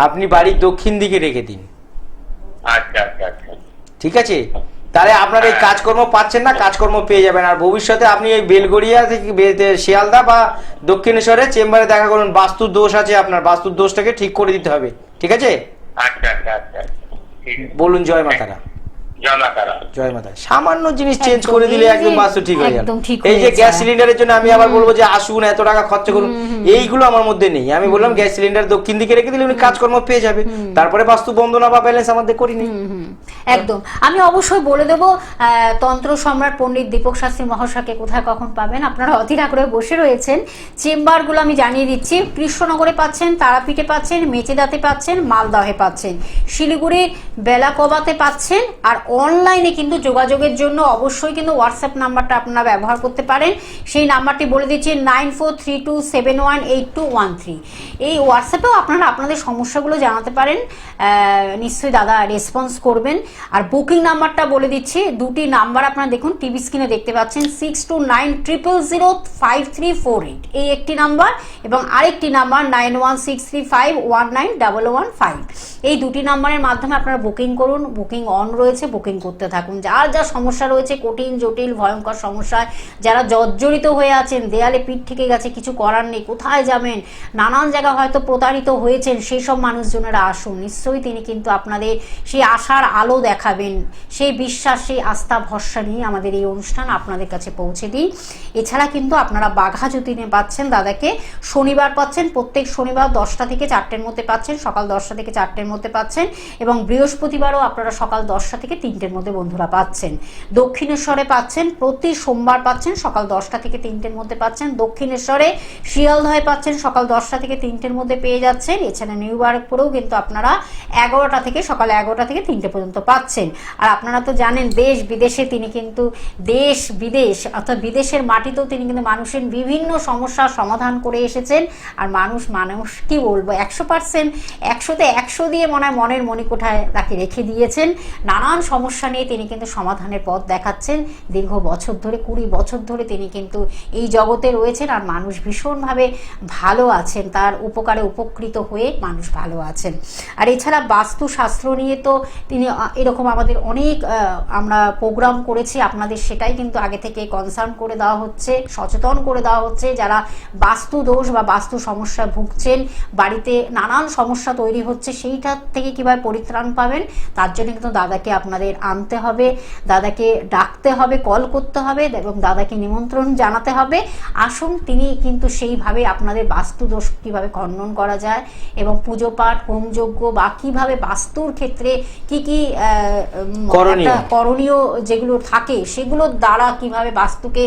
আপনি বাড়ির দক্ষিণ দিকে রেখে দিন। আচ্ছা আচ্ছা আচ্ছা, ঠিক আছে, তাহলে আপনার এই কাজকর্ম পাচ্ছেন না, কাজকর্ম পেয়ে যাবেন। আর ভবিষ্যতে আপনি এই বেলগড়িয়া থেকে শিয়ালদা বা দক্ষিণেশ্বরে চেম্বারে দেখা করুন। বাস্তুর দোষ আছে আপনার, বাস্তুর দোষটাকে ঠিক করে দিতে হবে, ঠিক আছে? আচ্ছা আচ্ছা আচ্ছা, ঠিক আছে। বলুন জয় মা তারা। জয় মা তারা। জয় মাতা। সামান্য জিনিস চেঞ্জ একদম, করে দিলে এই যে একদম বাস্তু ঠিক হয়ে যাবে। একদম ঠিক এই যে হয়ে গ্যাস যায়। সিলিন্ডারের জন্য আমি আবার বলবো যে আসুন এত টাকা খরচা করুন, এইগুলো আমার মধ্যে নেই। আমি বললাম গ্যাস সিলিন্ডার দক্ষিণ দিকে রেখে দিলে উনি কাজকর্ম পেয়ে যাবে, তারপরে বাস্তু বন্দনা বা ব্যালেন্স আমাদের করিনি। একদম, আমি অবশ্যই বলে দেব তন্ত্র সম্রাট পণ্ডিত দীপক শাস্ত্রী মহাশয়কে কোথায় কখন পাবেন। আপনারা অধীর আগ্রহে বসে রয়েছেন। চেম্বারগুলো আমি জানিয়ে দিচ্ছি, কৃষ্ণনগরে পাচ্ছেন, তারাপীঠে পাচ্ছেন, মেচেদাতে পাচ্ছেন, মালদহে পাচ্ছেন, শিলিগুড়ির বেলাকবাতে পাচ্ছেন। আর অনলাইনে কিন্তু যোগাযোগের জন্য অবশ্যই কিন্তু হোয়াটসঅ্যাপ নাম্বারটা আপনারা ব্যবহার করতে পারেন। সেই নাম্বারটি বলে দিচ্ছি 9432718213। এই হোয়াটসঅ্যাপেও আপনারা আপনাদের সমস্যাগুলো জানাতে পারেন, নিশ্চয়ই দাদা রেসপন্স করবেন। আর বুকিং নাম্বারটা বলে দিচ্ছি, দুটি নাম্বার আপনারা দেখুন টিভি স্ক্রিনে দেখতে পাচ্ছেন, 6290005348 এই একটি নাম্বার, এবং আরেকটি নাম্বার 9163519115। এই দুটি নাম্বারের মাধ্যমে আপনারা বুকিং করুন। বুকিং অন রয়েছে, বুকিং করতে থাকুন। যার যা সমস্যা রয়েছে, কঠিন জটিল ভয়ঙ্কর সমস্যায় যারা জর্জরিত হয়ে আছেন, দেয়ালে পিঠ থেকে গেছে, কিছু করার নেই, কোথায় যাবেন, নানান জায়গা হয়তো প্রতারিত হয়েছেন, সেই সব মানুষজনেরা আসুন। নিশ্চয়ই তিনি কিন্তু আপনাদের সেই আশার আলো দেখাবেন। সেই বিশ্বাস, সেই আস্থা ভরসা নিয়ে আমাদের এই অনুষ্ঠান আপনাদের কাছে পৌঁছে দিই। এছাড়া কিন্তু আপনারা বাঘাযতীনে পাচ্ছেন দাদাকে, শনিবার পাচ্ছেন, প্রত্যেক শনিবার 10টা থেকে 4টের মধ্যে পাচ্ছেন, সকাল 10টা থেকে 4টের মধ্যে পাচ্ছেন, এবং বৃহস্পতিবারও আপনারা সকাল 10টা থেকে 3টের মধ্যে বন্ধুরা পাচ্ছেন। দক্ষিণেশ্বরে পাচ্ছেন, প্রতি সোমবার পাচ্ছেন, সকাল 10টা থেকে 3টের মধ্যে পাচ্ছেন। দক্ষিণেশ্বরে শিয়ালদহে পাচ্ছেন, সকাল 10টা থেকে 3টের মধ্যে পেয়ে যাচ্ছেন। এছাড়া নিউ ব্যারাকপুরেও কিন্তু আপনারা 11টা থেকে সকাল 11টা থেকে 3টে পর্যন্ত পাচ্ছেন। আর আপনারা তো জানেন দেশ বিদেশে তিনি কিন্তু, দেশ বিদেশ অর্থাৎ বিদেশের মাটিতেও তিনি কিন্তু মানুষের বিভিন্ন সমস্যার সমাধান করে এসেছেন। আর মানুষ কি বলবো, 100%, 100তে 100 দিয়ে মনে হয় মনের মণিকোঠায় তাকে রেখে দিয়েছেন। নানান সমস্যা নিয়ে তিনি কিন্তু সমাধানের পথ দেখাচ্ছেন। দীর্ঘ বছর ধরে, 20 বছর ধরে তিনি কিন্তু এই জগতে রয়েছেন, আর মানুষ ভীষণভাবে ভালো আছেন, তার উপকারে উপকৃত হয়ে মানুষ ভালো আছেন। আর এছাড়া বাস্তুশাস্ত্র নিয়ে তো তিনি এরকম আমাদের অনেক আমরা প্রোগ্রাম করেছি, আপনাদের সেটাই কিন্তু আগে থেকে কনসার্ন করে দেওয়া হচ্ছে, সচেতন করে দেওয়া হচ্ছে। যারা বাস্তু দোষ বা বাস্তু সমস্যায় ভুগছেন, বাড়িতে নানান সমস্যা তৈরি হচ্ছে, সেইটার থেকে কীভাবে পরিত্রাণ পাবেন, তার জন্য কিন্তু দাদাকে আপনাদের আনতে হবে, দাদাকে ডাকতে হবে, কল করতে হবে এবং দাদাকে নিমন্ত্রণ জানাতে হবে। আসুন, তিনি কিন্তু সেইভাবে আপনাদের বাস্তু দোষ কীভাবে খণ্ডন করা যায় এবং পুজো পাঠ, হোমযজ্ঞ বা কীভাবে বাস্তুর ক্ষেত্রে কি কি করণীয় যেগুলো থাকে সেগুলোর দ্বারা কিভাবে বাস্তুকে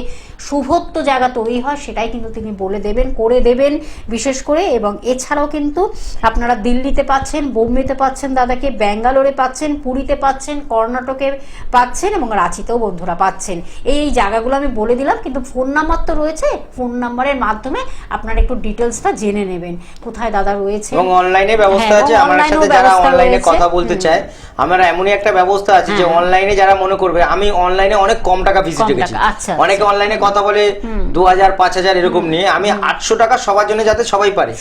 শুভত্ব জায়গা তৈরি হয়, সেটাই কিন্তু তিনি বলে দেবেন, করে দেবেন বিশেষ করে। এবং এছাড়াও কিন্তু আপনারা দিল্লিতে পাচ্ছেন, বোম্বেতে পাচ্ছেন দাদাকে, ব্যাঙ্গালোরে পাচ্ছেন, পুরীতে পাচ্ছেন, কর্ণাটকে পাচ্ছেন এবং রাঁচিতেও বন্ধুরা পাচ্ছেন। এই জায়গাগুলো আমি বলে দিলাম, কিন্তু ফোন নাম্বার তো রয়েছে, ফোন নাম্বারের মাধ্যমে আপনারা একটু ডিটেলসটা জেনে নেবেন কোথায় দাদা রয়েছে। এবং অনলাইনে ব্যবস্থা আছে, আমার সাথে যারা অনলাইনে কথা বলতে চায়, আমরা এমনই একটা ব্যবস্থা আছে যে অনলাইনে যারা মনে করবে, আমি অনলাইনে অনেক কম টাকা ভিজিটে গেছি, অনেকে অনলাইনে কথা বলে 2000 5000 এরকম নিয়ে, আমি 800 টাকা সবার জন্য, যাতে সবাই পারে।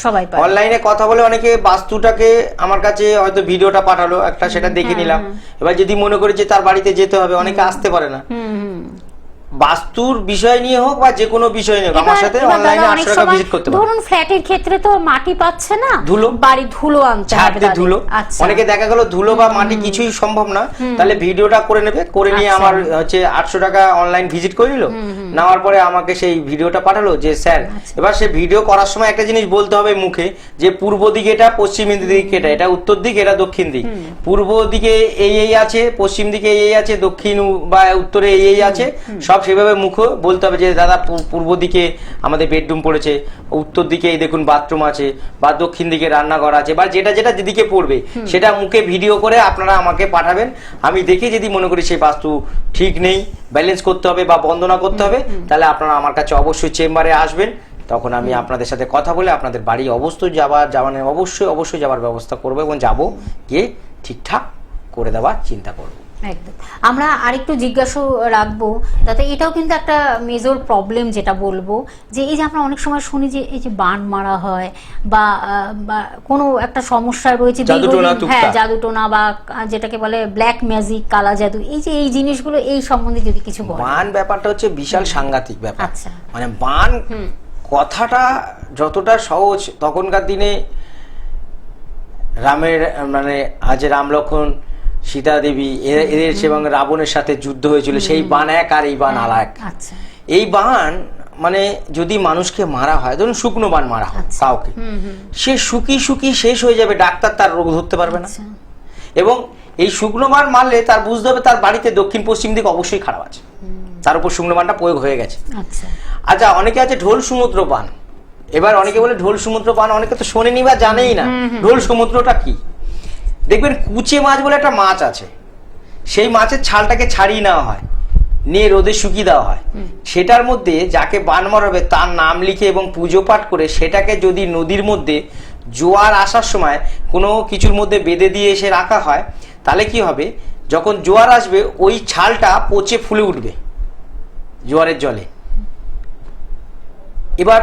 অনলাইনে কথা বলে অনেকে বাস্তুটাকে আমার কাছে হয়তো ভিডিওটা পাঠালো একটা, সেটা দেখে নিলাম। এবার যদি মনে করি যে তার বাড়িতে যেতে হবে, অনেকে আসতে পারে না, বাস্তুর বিষয় নিয়ে হোক বা যে কোনো বিষয় নিয়ে আমার সাথে অনলাইনে 800 টাকা ভিজিট করতে পারে। ধরুন ফ্ল্যাটের ক্ষেত্রে তো মাটি পাচ্ছে না, ধুলো, বাড়ি ধুলো আনতে হবে, ধুলো, অনেকে দেখা গেল ধুলো বা মাটি কিছুই সম্ভব না, তাহলে ভিডিওটা করে নেবে, করে নিয়ে আমার হচ্ছে 800 টাকা অনলাইন ভিজিট করে নিল, নেওয়ার পরে আমাকে সেই ভিডিওটা পাঠালো যে স্যার, এবার সে ভিডিও করার সময় একটা জিনিস বলতে হবে মুখে, যে পূর্ব দিকে এটা, পশ্চিম দিকে এটা, এটা উত্তর দিক, এটা দক্ষিণ দিক, পূর্ব দিকে এই আছে, পশ্চিম দিকে এই আছে, দক্ষিণ বা উত্তরে এই আছে, সব সেভাবে মুখে বলতে হবে যে দাদা পূর্ব দিকে আমাদের বেডরুম পড়েছে, উত্তর দিকে এই দেখুন বাথরুম আছে, বা দক্ষিণ দিকে রান্নাঘর আছে, বা যেটা যেটা যেদিকে পড়বে সেটা মুখে ভিডিও করে আপনারা আমাকে পাঠাবেন। আমি দেখে যদি মনে করি সেই বাস্তু ঠিক নেই, ব্যালেন্স করতে হবে বা বন্দনা করতে হবে, তাহলে আপনারা আমার কাছে অবশ্যই চেম্বারে আসবেন। তখন আমি আপনাদের সাথে কথা বলে আপনাদের বাড়ি অবশ্যই অবশ্যই যাওয়ার ব্যবস্থা করবো এবং যাবো, গিয়ে ঠিকঠাক করে দেওয়ার চিন্তা করবো। একদম। আমরা আরেকটু জিজ্ঞাসা রাখবো তাতে, এটাও কিন্তু একটা মেজর প্রবলেম যেটা বলবো, যে এই যে আমরা অনেক সময় শুনি যে এই যে বান মারা হয় বা কোনো একটা সমস্যা রয়েছে, জাদুটোনা বা যেটাকে বলে ব্ল্যাক ম্যাজিক, কালা জাদু, এই যে এই জিনিসগুলো, এই সম্বন্ধে যদি কিছু বলেন। বান ব্যাপারটা হচ্ছে বিশাল সাংঘাতিক ব্যাপার। আচ্ছা, মানে বান কথাটা যতটা সহজ, তখনকার দিনে রামের মানে আজ রাম লক্ষণ সীতা দেবী এদের এবং রাবণের সাথে যুদ্ধ হয়েছিল, সেই বান এক আর এই বান আলাদা। এই বান মানে যদি মানুষকে মারা হয়, ধরুন শুকনো বান মারা হয় কাউকে, সে শুকি শেষ হয়ে যাবে, ডাক্তার তার রোগ ধরতে পারবে না। এবং এই শুকনো বান মারলে তার বুঝতে হবে তার বাড়িতে দক্ষিণ পশ্চিম দিক অবশ্যই খারাপ আছে, তার উপর শুকনো বানটা প্রয়োগ হয়ে গেছে। আচ্ছা, অনেকে আছে ঢোল সমুদ্র বান। এবার অনেকে বলে ঢোল সমুদ্র বান, অনেকে তো শোনেনি বা জানেই না ঢোল সমুদ্রটা কি। দেখবেন কুচে মাছ বলে একটা মাছ আছে, সেই মাছের ছালটাকে ছাড়িয়ে নেওয়া হয়, নিয়ে রোদে শুকিয়ে দেওয়া হয়, সেটার মধ্যে যাকে বান মারাবে তার নাম লিখে এবং পুজো পাঠ করে সেটাকে যদি নদীর মধ্যে জোয়ার আসার সময় কোনো কিছুর মধ্যে বেঁধে দিয়ে এসে রাখা হয়, তাহলে কি হবে, যখন জোয়ার আসবে ওই ছালটা পচে ফুলে উঠবে জোয়ারের জলে। এবার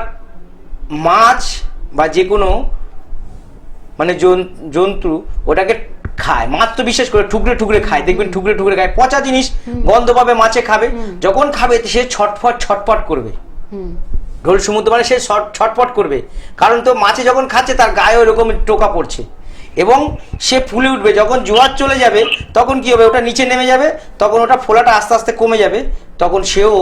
মাছ বা যে কোনো মানে জন্তু ওটাকে খায়, মাছ তো বিশেষ করে ঠুকরে ঠুকরে খায়, দেখবেন ঠুকরে ঠুকরে খায়, পচা জিনিস গন্ধ পাবে, মাছে খাবে, যখন খাবে সে ছটফট ছটফট করবে, ঢোল সমুদ্র মানে সে ছটফট করবে, কারণ তো মাছে যখন খাচ্ছে তার গায়ে ওরকম টোকা পড়ছে এবং সে ফুলে উঠবে, যখন জোয়ার চলে যাবে তখন কি হবে, ওটা নিচে নেমে যাবে, তখন ওটা ফোলাটা আস্তে আস্তে কমে যাবে, তখন সেও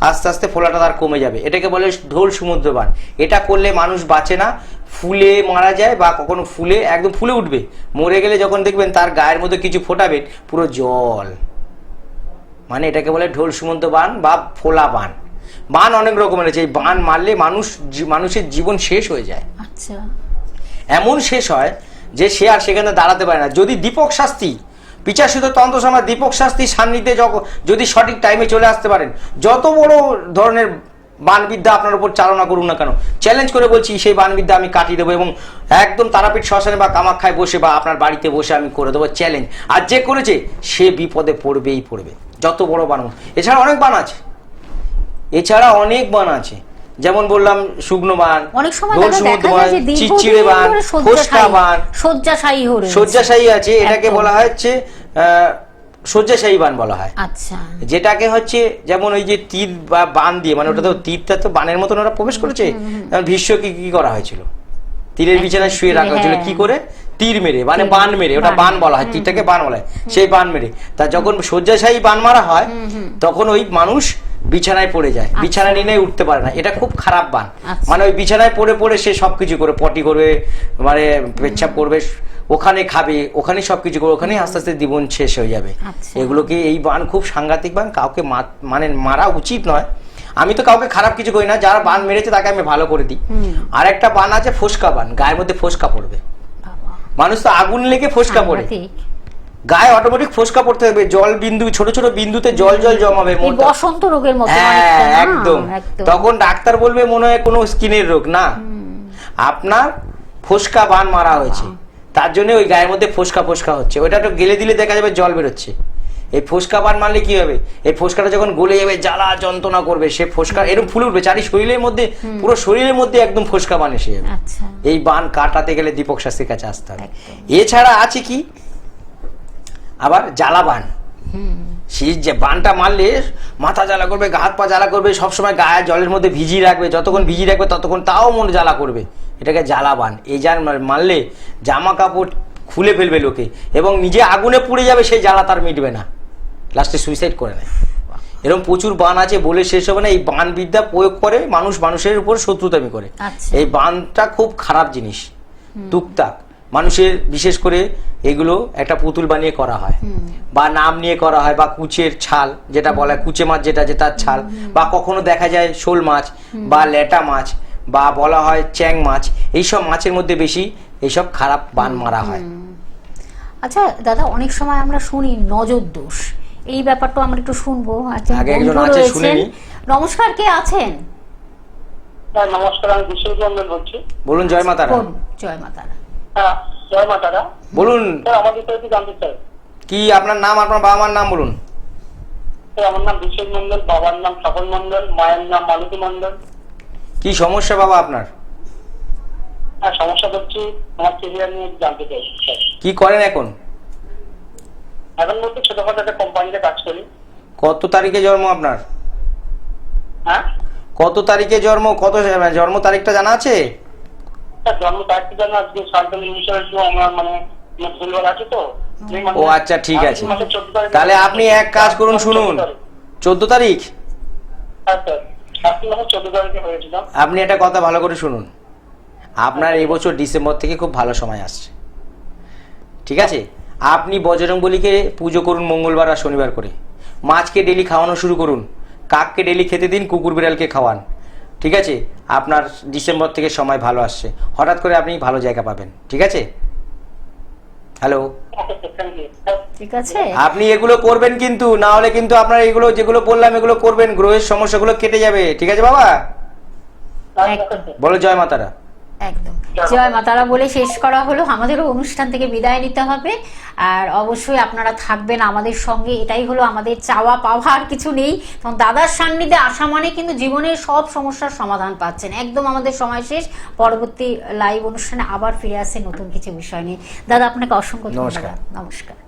আস্তে আস্তে ফোলাটা তার কমে যাবে, এটাকে বলে ঢোল সমুদ্রবান। এটা করলে মানুষ বাঁচে না, ফুলে মারা যায় বা কখনো ফুলে একদম ফুলে উঠবে, মরে গেলে যখন দেখবেন তার গায়ের মধ্যে কিছু ফোটাবেন পুরো জল, মানে এটাকে বলে ঢোল সমুদ্র বান বা ফোলা বান। বান অনেক রকমের আছে, এই বান মারলে মানুষের জীবন শেষ হয়ে যায়, আচ্ছা, এমন শেষ হয় যে সে আর সেখানে দাঁড়াতে পারে না। যদি দীপক শাস্তি, পিচাসিত তন্ত্র সময় দীপক শাস্তির সান্নিধ্যে যদি সঠিক টাইমে চলে আসতে পারেন, যত বড় ধরনের বানবিদ্যা আপনার উপর চালনা করুন না কেন, চ্যালেঞ্জ করে বলছি সেই বানবিদ্যা আমি কাটিয়ে দেবো এবং একদম তারাপীঠ শ্মশানে বা কামাখ্যায় বসে বা আপনার বাড়িতে বসে আমি করে দেবো চ্যালেঞ্জ। আর যে করেছে সে বিপদে পড়বেই পড়বে, যত বড় বান। এছাড়া অনেক বান আছে, যেমন বললাম শুকনো বান, অনেক সময় ঢোল দেখা সমুদ্র যায় বান, যে দীর্ঘদিন চিচিড়ে বান, ধরে ফোস্কা বান, শয্যাশায়ী হয়ে শয্যাশায়ী আছে, এটাকে একদম। বলা হচ্ছে শয্যাশায়ী বান বলা হয়। আচ্ছা, যেটাকে হচ্ছে যেমন ওই যে তীর বা বান দিয়ে, মানে ওটা তো তীরটা তো বানের মতন ওরা প্রবেশ করেছে, যেমন ভীষ্ম কি করা হয়েছিল, তীরের বিছানায় শুয়ে রাখা হয়েছিল, কি করে, তীর মেরে, মানে বান মেরে, ওটা বান বলা হয়, তীরটাকে বান বলা হয়, সেই বান মেরে। তা যখন শয্যাশায়ী বান মারা হয় তখন ওই মানুষ বিছানায় পড়ে যায়, বিছানা নিয়ে উঠতে পারে না, এটা খুব খারাপ বান। মানে ওই বিছানায় পড়ে পড়ে সে সবকিছু করে, পটি করবে, মানে পেচ্ছাপ করবে, ওখানে খাবে, ওখানে সবকিছু করে, ওখানে আস্তে আস্তে জীবন শেষ হয়ে যাবে। এগুলোকে, এই বান খুব সাংঘাতিক বান, কাউকে মানে মারা উচিত নয়। আমি তো কাউকে খারাপ কিছু করি না, যারা বান মেরেছে তাকে আমি ভালো করে দিই। আর একটা বান আছে ফোস্কা বান, গায়ের মধ্যে ফোস্কা পড়বে, মানুষ তো আগুন লেগে ফোস্কা পড়ে, গায়ে অটোমেটিক ফোস্কা পড়তে থাকবে, জল বিন্দু, ছোট ছোট বিন্দুতে জল জমাবে, বসন্ত রোগের মতো, হ্যাঁ একদম। তখন ডাক্তার বলবে মনে হয় কোনো স্কিনের রোগ না, আপনার ফোস্কা বান মারা হয়েছে, তার জন্য ওই গায়ের মধ্যে ফোস্কা হচ্ছে, ওইটা একটু গেলে দিলে দেখা যাবে জল বেরোচ্ছে। এই ফোস্কা বান মারলে কি হবে, এই ফোস্কাটা যখন গলে যাবে জ্বালা যন্ত্রণা করবে, সে ফোস্কা এরকম ফুলে উঠবে, চারি শরীরের মধ্যে, পুরো শরীরের মধ্যে একদম ফোস্কা বান এসে যাবে। এই বান কাটাতে গেলে দীপক শাস্ত্রীর কাছে আসতে হবে। এছাড়া আছে কি, আবার জ্বালা বান, সেই যে বানটা মারলে মাথা জ্বালা করবে, গা হাত পা জ্বালা করবে, সবসময় গায়ে জলের মধ্যে ভিজিয়ে রাখবে, যতক্ষণ ভিজিয়ে রাখবে ততক্ষণ তাও মনে জ্বালা করবে, এটাকে জ্বালা বান। এই যার মারলে জামা কাপড় খুলে ফেলবে লোকে এবং নিজে আগুনে পুড়ে যাবে, সেই জ্বালা তার মিটবে না, লাস্টে সুইসাইড করে নেয়। এরকম প্রচুর বান আছে, বলে শেষ হবে না। এই বান বিদ্যা প্রয়োগ করে মানুষের উপর শত্রুতামি করে। এই বানটা খুব খারাপ জিনিস, টুকটাক মানুষের, বিশেষ করে এগুলো একটা পুতুল বানিয়ে করা হয় বা নাম নিয়ে করা হয়, বা কুচের ছাল যেটা বলা হয়, কুচে মাছ যেটা, তার ছাল, বা কখনো দেখা যায় শোল মাছ বা ল্যাটা মাছ বা বলা হয় চ্যাং মাছ, এইসব মাছের মধ্যে বেশি এইসব খারাপ বান মারা হয়। আচ্ছা দাদা, অনেক সময় আমরা শুনি নজর দোষ, এই ব্যাপারটা আমরা একটু শুনবো। আগে একজন আছে, শুনে নি। নমস্কার, কে আছেন? নমস্কার, আমি বিশ্বজিৎ মন্ডল বলছি। বলুন। জয় মা তারা। জয় মা তারা। হ্যাঁ, জয় মা তারা। বলুন, আমার বিষয়ে একটু জানতে চাই। কি আপনার নাম, আপনার বাবা মার নাম বলুন। আমার নাম বিশ্বজিৎ মন্ডল, বাবার নাম স্বপন মন্ডল, মায়ের নাম মালতী মন্ডল। কি সমস্যা বাবা আপনার? হ্যাঁ, সমস্যা হচ্ছে আমার কেরিয়ার নিয়ে জানতে চাই। কি করেন এখন? এখন বলতে ছোটখাটো একটা কোম্পানিতে কাজ করি। কত তারিখে জন্ম আপনার? হ্যাঁ, কত তারিখে জন্ম, কত জন্ম তারিখটা জানা আছে? জন্ম তারিখটা জানা আজকে সালটা মিশরের জন্য আমার মানে ভুলভাল আছে তো। ও আচ্ছা, ঠিক আছে, তাহলে আপনি এক কাজ করুন, শুনুন। 14 তারিখ? হ্যাঁ স্যার, আপনি 14 তারিখে হয়েছিলাম। আপনি একটা কথা ভালো করে শুনুন, আপনার এবছর ডিসেম্বর থেকে খুব ভালো সময় আসছে, ঠিক আছে? আপনি বজরংবলীকে পুজো করুন মঙ্গলবার আর শনিবার করে, মাছকে ডেলি খাওয়ানো শুরু করুন, কাককে ডেলি খেতে দিন, কুকুর বিড়ালকে খাওয়ান, ঠিক আছে? আপনার ডিসেম্বর থেকে সময় ভালো আসছে, হঠাৎ করে আপনি ভালো জায়গা পাবেন, ঠিক আছে? হ্যালো, ঠিক আছে, আপনি এগুলো করবেন কিন্তু, না হলে কিন্তু আপনার এগুলো যেগুলো বললাম এগুলো করবেন, গ্রহের সমস্যাগুলো কেটে যাবে, ঠিক আছে বাবা? বলো জয় মাতারা। একদম জয় মা তারা বলে শেষ করা হলো। আমাদেরও অনুষ্ঠান থেকে বিদায় নিতে হবে, আর অবশ্যই আপনারা থাকবেন আমাদের সঙ্গে, এটাই হলো আমাদের চাওয়া পাওয়া, আর কিছু নেই। তখন দাদার সান্নিধ্যে আসা মানে কিন্তু জীবনের সব সমস্যার সমাধান পাচ্ছেন। একদম আমাদের সময় শেষ, পরবর্তী লাইভ অনুষ্ঠানে আবার ফিরে আসছে নতুন কিছু বিষয় নিয়ে। দাদা আপনাকে অসংখ্য ধন্যবাদ। নমস্কার। নমস্কার।